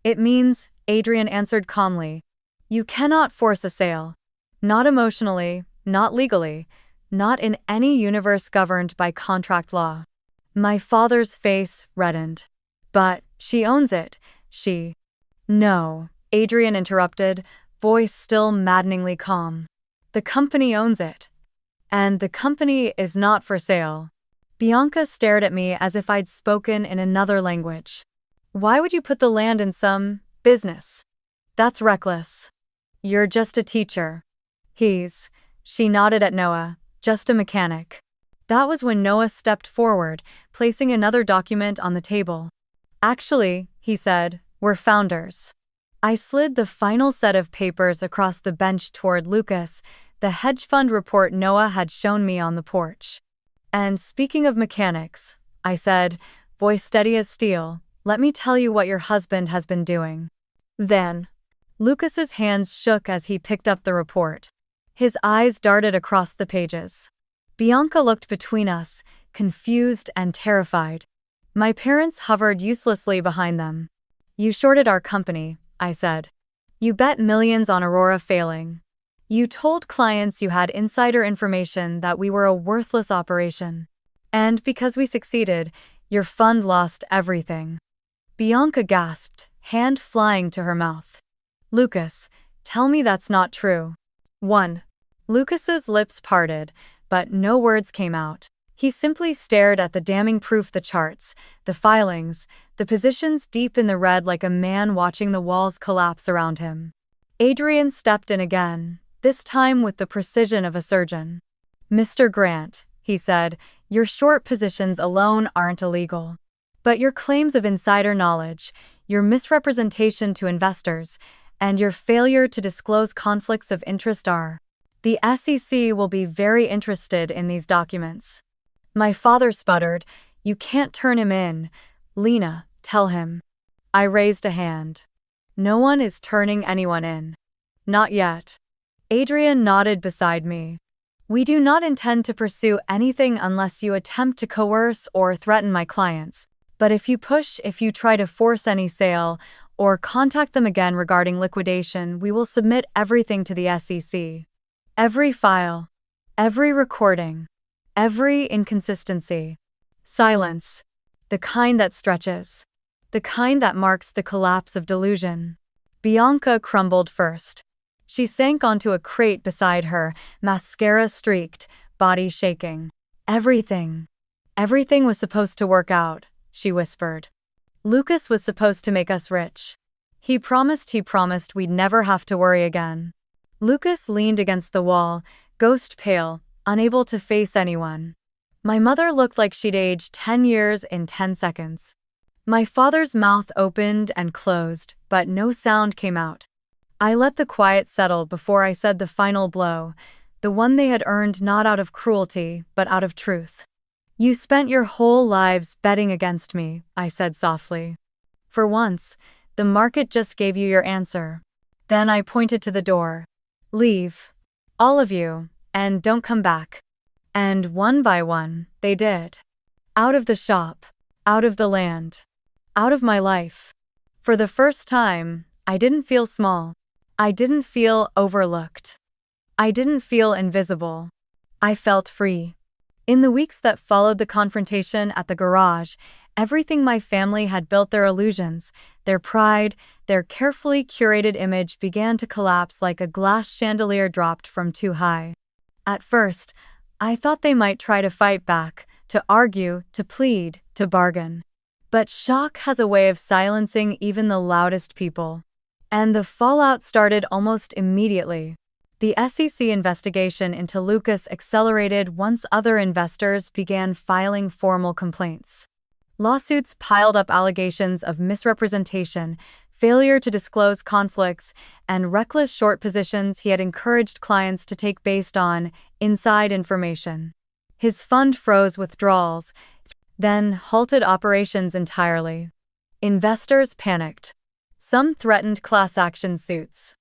"It means," Adrian answered calmly, "you cannot force a sale. Not emotionally, not legally, not in any universe governed by contract law. My father's face reddened. But she owns it. She. No, Adrian interrupted, voice still maddeningly calm. The company owns it. And the company is not for sale. Bianca stared at me as if I'd spoken in another language. Why would you put the land in some business? That's reckless. You're just a teacher. She nodded at Noah, just a mechanic. That was when Noah stepped forward, placing another document on the table. Actually, he said, we're founders. I slid the final set of papers across the bench toward Lucas, the hedge fund report Noah had shown me on the porch. And speaking of mechanics, I said, voice steady as steel, let me tell you what your husband has been doing. Then, Lucas's hands shook as he picked up the report. His eyes darted across the pages. Bianca looked between us, confused and terrified. My parents hovered uselessly behind them. You shorted our company, I said. You bet millions on Aurora failing. You told clients you had insider information that we were a worthless operation. And because we succeeded, your fund lost everything. Bianca gasped, hand flying to her mouth. Lucas, tell me that's not true. 1. Lucas's lips parted, but no words came out. He simply stared at the damning proof, the charts, the filings, the positions deep in the red like a man watching the walls collapse around him. Adrian stepped in again, this time with the precision of a surgeon. Mr. Grant, he said, your short positions alone aren't illegal. But your claims of insider knowledge, your misrepresentation to investors, and your failure to disclose conflicts of interest are. The SEC will be very interested in these documents. My father sputtered, you can't turn him in. Lena, tell him. I raised a hand. No one is turning anyone in. Not yet. Adrian nodded beside me. We do not intend to pursue anything unless you attempt to coerce or threaten my clients. But if you try to force any sale, or contact them again regarding liquidation, we will submit everything to the SEC. Every file. Every recording. Every inconsistency. Silence. The kind that stretches. The kind that marks the collapse of delusion. Bianca crumbled first. She sank onto a crate beside her, mascara streaked, body shaking. Everything. Everything was supposed to work out, she whispered. Lucas was supposed to make us rich. He promised we'd never have to worry again. Lucas leaned against the wall, ghost pale, unable to face anyone. My mother looked like she'd aged 10 years in 10 seconds. My father's mouth opened and closed, but no sound came out. I let the quiet settle before I said the final blow, the one they had earned not out of cruelty, but out of truth. You spent your whole lives betting against me, I said softly. For once, the market just gave you your answer. Then I pointed to the door. Leave. All of you, and don't come back. And one by one, they did. Out of the shop, out of the land, out of my life. For the first time, I didn't feel small. I didn't feel overlooked. I didn't feel invisible. I felt free. In the weeks that followed the confrontation at the garage, everything my family had built, their illusions, their pride, their carefully curated image began to collapse like a glass chandelier dropped from too high. At first, I thought they might try to fight back, to argue, to plead, to bargain. But shock has a way of silencing even the loudest people. And the fallout started almost immediately. The SEC investigation into Lucas accelerated once other investors began filing formal complaints. Lawsuits piled up allegations of misrepresentation, failure to disclose conflicts, and reckless short positions he had encouraged clients to take based on inside information. His fund froze withdrawals, then halted operations entirely. Investors panicked. Some threatened class action suits.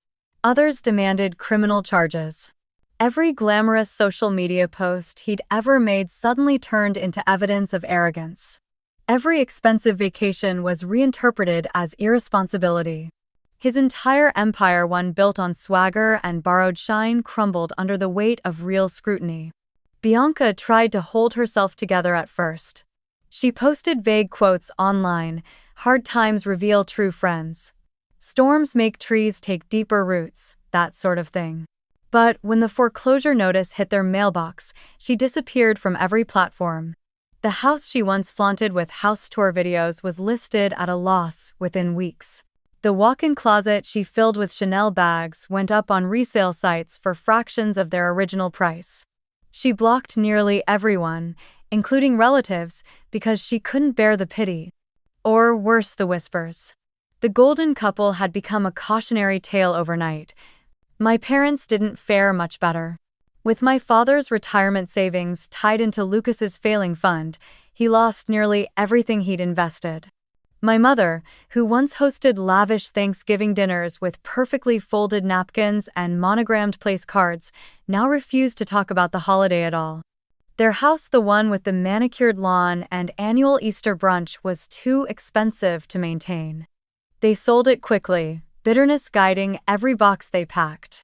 Others demanded criminal charges. Every glamorous social media post he'd ever made suddenly turned into evidence of arrogance. Every expensive vacation was reinterpreted as irresponsibility. His entire empire, one built on swagger and borrowed shine, crumbled under the weight of real scrutiny. Bianca tried to hold herself together at first. She posted vague quotes online: "Hard times reveal true friends. Storms make trees take deeper roots," that sort of thing. But when the foreclosure notice hit their mailbox, she disappeared from every platform. The house she once flaunted with house tour videos was listed at a loss within weeks. The walk-in closet she filled with Chanel bags went up on resale sites for fractions of their original price. She blocked nearly everyone, including relatives, because she couldn't bear the pity. Or worse, the whispers. The golden couple had become a cautionary tale overnight. My parents didn't fare much better. With my father's retirement savings tied into Lucas's failing fund, he lost nearly everything he'd invested. My mother, who once hosted lavish Thanksgiving dinners with perfectly folded napkins and monogrammed place cards, now refused to talk about the holiday at all. Their house, the one with the manicured lawn and annual Easter brunch, was too expensive to maintain. They sold it quickly, bitterness guiding every box they packed.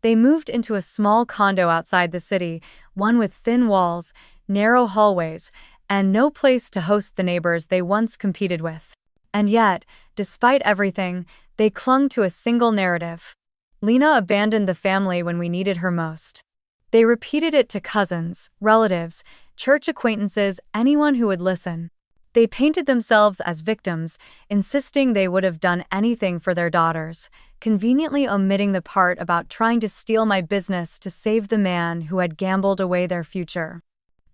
They moved into a small condo outside the city, one with thin walls, narrow hallways, and no place to host the neighbors they once competed with. And yet, despite everything, they clung to a single narrative. Lena abandoned the family when we needed her most. They repeated it to cousins, relatives, church acquaintances, anyone who would listen. They painted themselves as victims, insisting they would have done anything for their daughters, conveniently omitting the part about trying to steal my business to save the man who had gambled away their future.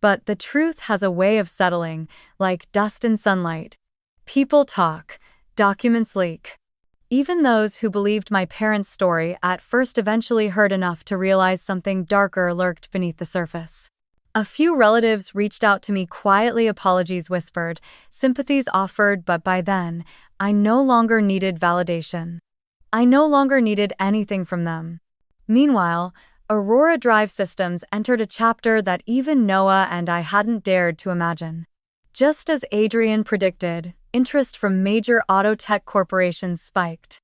But the truth has a way of settling, like dust in sunlight. People talk, documents leak. Even those who believed my parents' story at first eventually heard enough to realize something darker lurked beneath the surface. A few relatives reached out to me quietly, apologies whispered, sympathies offered, but by then, I no longer needed validation. I no longer needed anything from them. Meanwhile, Aurora Drive Systems entered a chapter that even Noah and I hadn't dared to imagine. Just as Adrian predicted, interest from major auto tech corporations spiked.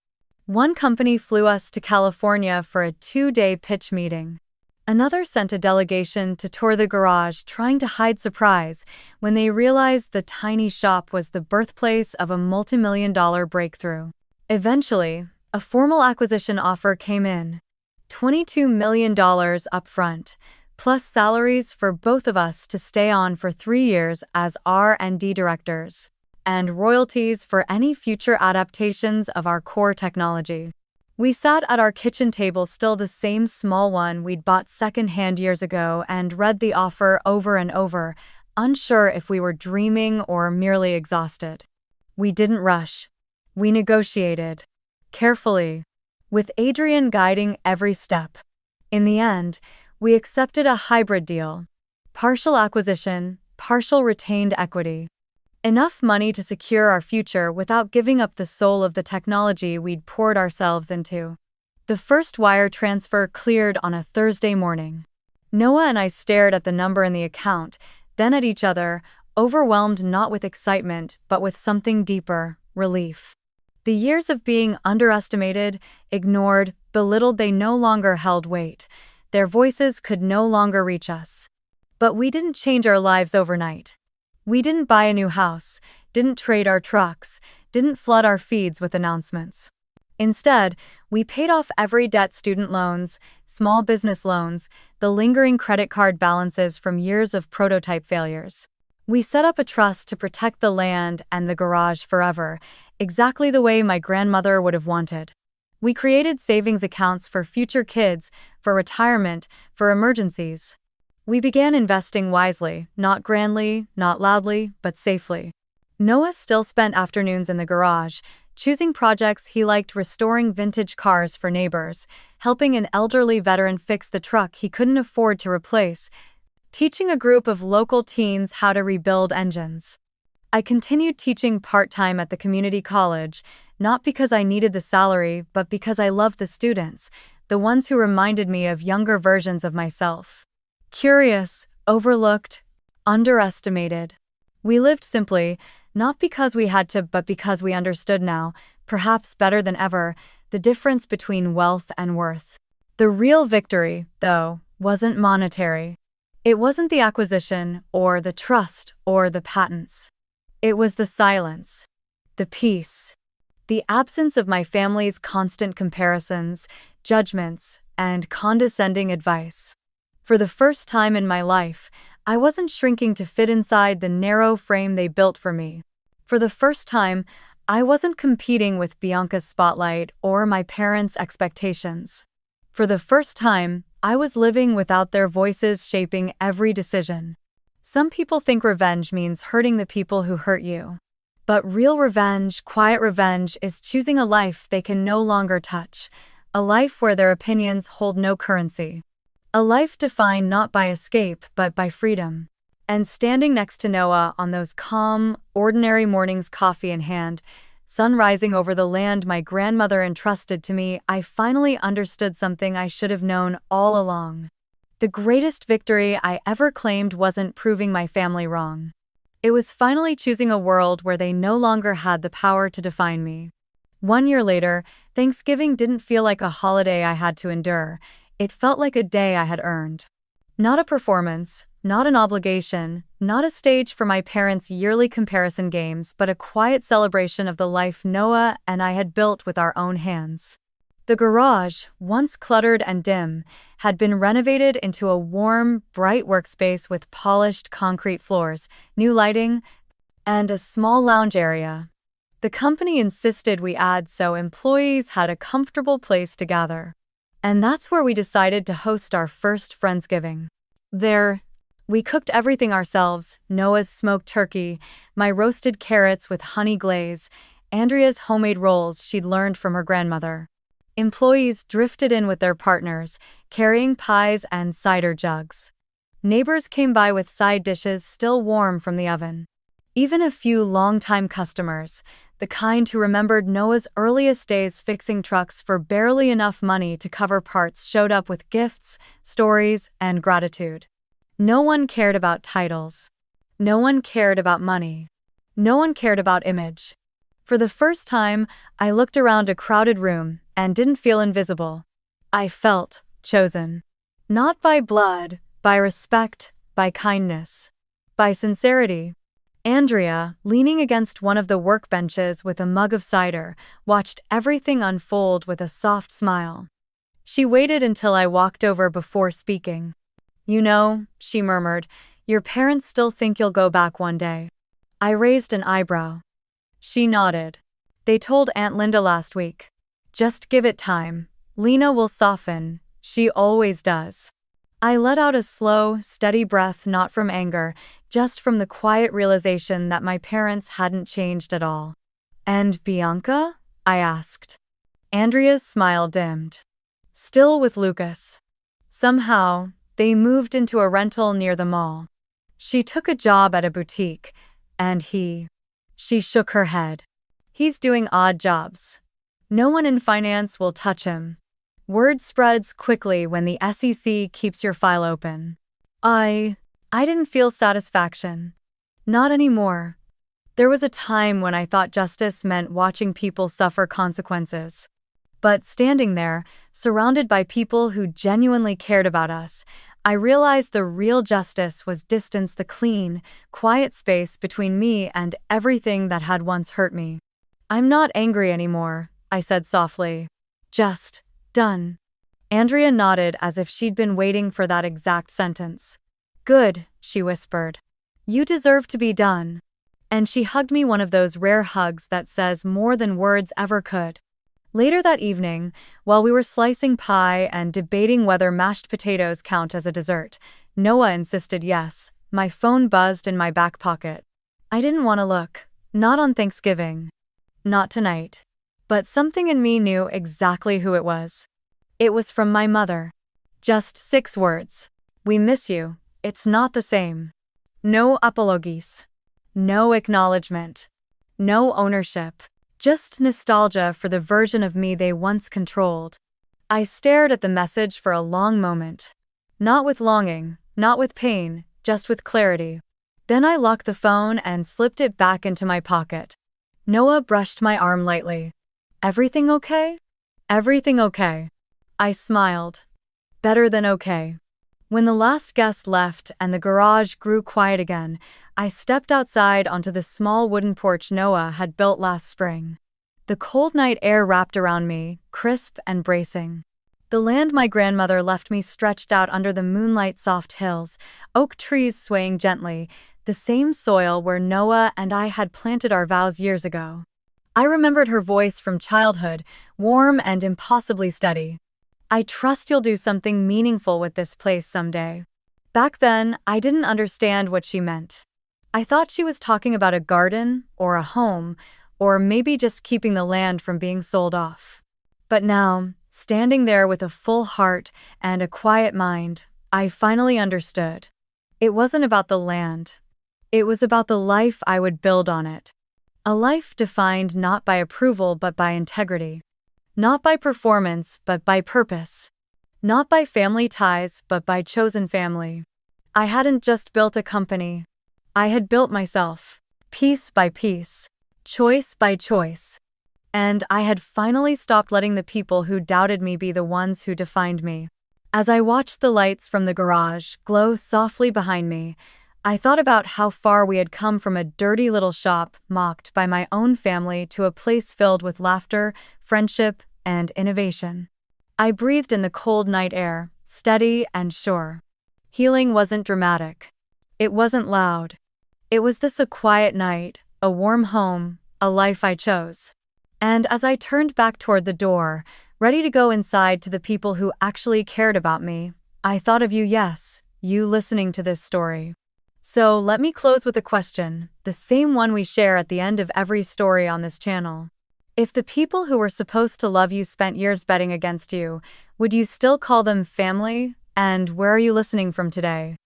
One company flew us to California for a 2-day pitch meeting. Another sent a delegation to tour the garage, trying to hide surprise when they realized the tiny shop was the birthplace of a multimillion-dollar breakthrough. Eventually, a formal acquisition offer came in. $22 million upfront, plus salaries for both of us to stay on for 3 years as R&D directors, and royalties for any future adaptations of our core technology. We sat at our kitchen table, still the same small one we'd bought secondhand years ago, and read the offer over and over, unsure if we were dreaming or merely exhausted. We didn't rush. We negotiated. Carefully, with Adrian guiding every step. In the end, we accepted a hybrid deal. Partial acquisition, partial retained equity. Enough money to secure our future without giving up the soul of the technology we'd poured ourselves into. The first wire transfer cleared on a Thursday morning. Noah and I stared at the number in the account, then at each other, overwhelmed not with excitement but with something deeper: relief. The years of being underestimated, ignored, belittled, they no longer held weight. Their voices could no longer reach us. But we didn't change our lives overnight. We didn't buy a new house, didn't trade our trucks, didn't flood our feeds with announcements. Instead, we paid off every debt: student loans, small business loans, the lingering credit card balances from years of prototype failures. We set up a trust to protect the land and the garage forever, exactly the way my grandmother would have wanted. We created savings accounts for future kids, for retirement, for emergencies. We began investing wisely, not grandly, not loudly, but safely. Noah still spent afternoons in the garage, choosing projects he liked: restoring vintage cars for neighbors, helping an elderly veteran fix the truck he couldn't afford to replace, teaching a group of local teens how to rebuild engines. I continued teaching part-time at the community college, not because I needed the salary, but because I loved the students, the ones who reminded me of younger versions of myself. Curious, overlooked, underestimated. We lived simply, not because we had to, but because we understood now, perhaps better than ever, the difference between wealth and worth. The real victory, though, wasn't monetary. It wasn't the acquisition, or the trust, or the patents. It was the silence, the peace, the absence of my family's constant comparisons, judgments, and condescending advice. For the first time in my life, I wasn't shrinking to fit inside the narrow frame they built for me. For the first time, I wasn't competing with Bianca's spotlight or my parents' expectations. For the first time, I was living without their voices shaping every decision. Some people think revenge means hurting the people who hurt you. But real revenge, quiet revenge, is choosing a life they can no longer touch. A life where their opinions hold no currency. A life defined not by escape, but by freedom. And standing next to Noah on those calm, ordinary mornings, coffee in hand, sun rising over the land my grandmother entrusted to me, I finally understood something I should have known all along. The greatest victory I ever claimed wasn't proving my family wrong. It was finally choosing a world where they no longer had the power to define me. 1 year later, Thanksgiving didn't feel like a holiday I had to endure. It felt like a day I had earned. Not a performance, not an obligation, not a stage for my parents' yearly comparison games, but a quiet celebration of the life Noah and I had built with our own hands. The garage, once cluttered and dim, had been renovated into a warm, bright workspace with polished concrete floors, new lighting, and a small lounge area. The company insisted we add so employees had a comfortable place to gather. And that's where we decided to host our first Friendsgiving. There, we cooked everything ourselves: Noah's smoked turkey, my roasted carrots with honey glaze, Andrea's homemade rolls she'd learned from her grandmother. Employees drifted in with their partners, carrying pies and cider jugs. Neighbors came by with side dishes still warm from the oven. Even a few longtime customers, the kind who remembered Noah's earliest days fixing trucks for barely enough money to cover parts, showed up with gifts, stories, and gratitude. No one cared about titles. No one cared about money. No one cared about image. For the first time, I looked around a crowded room and didn't feel invisible. I felt chosen. Not by blood, by respect, by kindness, by sincerity. Andrea, leaning against one of the workbenches with a mug of cider, watched everything unfold with a soft smile. She waited until I walked over before speaking. "You know," she murmured, "your parents still think you'll go back one day." I raised an eyebrow. She nodded. "They told Aunt Linda last week. Just give it time. Lena will soften. She always does." I let out a slow, steady breath, not from anger, just from the quiet realization that my parents hadn't changed at all. "And Bianca?" I asked. Andrea's smile dimmed. "Still with Lucas. Somehow, they moved into a rental near the mall. She took a job at a boutique, and She shook her head. "He's doing odd jobs. No one in finance will touch him. Word spreads quickly when the SEC keeps your file open." I didn't feel satisfaction. Not anymore. There was a time when I thought justice meant watching people suffer consequences. But standing there, surrounded by people who genuinely cared about us, I realized the real justice was distance, the clean, quiet space between me and everything that had once hurt me. "I'm not angry anymore," I said softly. "Just done." Andrea nodded as if she'd been waiting for that exact sentence. "Good," she whispered. "You deserve to be done." And she hugged me, one of those rare hugs that says more than words ever could. Later that evening, while we were slicing pie and debating whether mashed potatoes count as a dessert, Noah insisted yes. My phone buzzed in my back pocket. I didn't want to look. Not on Thanksgiving. Not tonight. But something in me knew exactly who it was. It was from my mother. Just 6 words. "We miss you. It's not the same." No apologies. No acknowledgement. No ownership. Just nostalgia for the version of me they once controlled. I stared at the message for a long moment. Not with longing, not with pain, just with clarity. Then I locked the phone and slipped it back into my pocket. Noah brushed my arm lightly. "Everything okay?" "Everything okay." I smiled. "Better than okay." When the last guest left and the garage grew quiet again, I stepped outside onto the small wooden porch Noah had built last spring. The cold night air wrapped around me, crisp and bracing. The land my grandmother left me stretched out under the moonlight soft hills, oak trees swaying gently, the same soil where Noah and I had planted our vows years ago. I remembered her voice from childhood, warm and impossibly steady. "I trust you'll do something meaningful with this place someday." Back then, I didn't understand what she meant. I thought she was talking about a garden, or a home, or maybe just keeping the land from being sold off. But now, standing there with a full heart and a quiet mind, I finally understood. It wasn't about the land. It was about the life I would build on it. A life defined not by approval but by integrity. Not by performance but by purpose. Not by family ties but by chosen family. I hadn't just built a company. I had built myself, piece by piece, choice by choice. And I had finally stopped letting the people who doubted me be the ones who defined me. As I watched the lights from the garage glow softly behind me, I thought about how far we had come from a dirty little shop mocked by my own family to a place filled with laughter, friendship, and innovation. I breathed in the cold night air, steady and sure. Healing wasn't dramatic. It wasn't loud. It was this: a quiet night, a warm home, a life I chose. And as I turned back toward the door, ready to go inside to the people who actually cared about me, I thought of you, yes, you listening to this story. So let me close with a question, the same one we share at the end of every story on this channel. If the people who were supposed to love you spent years betting against you, would you still call them family? And where are you listening from today?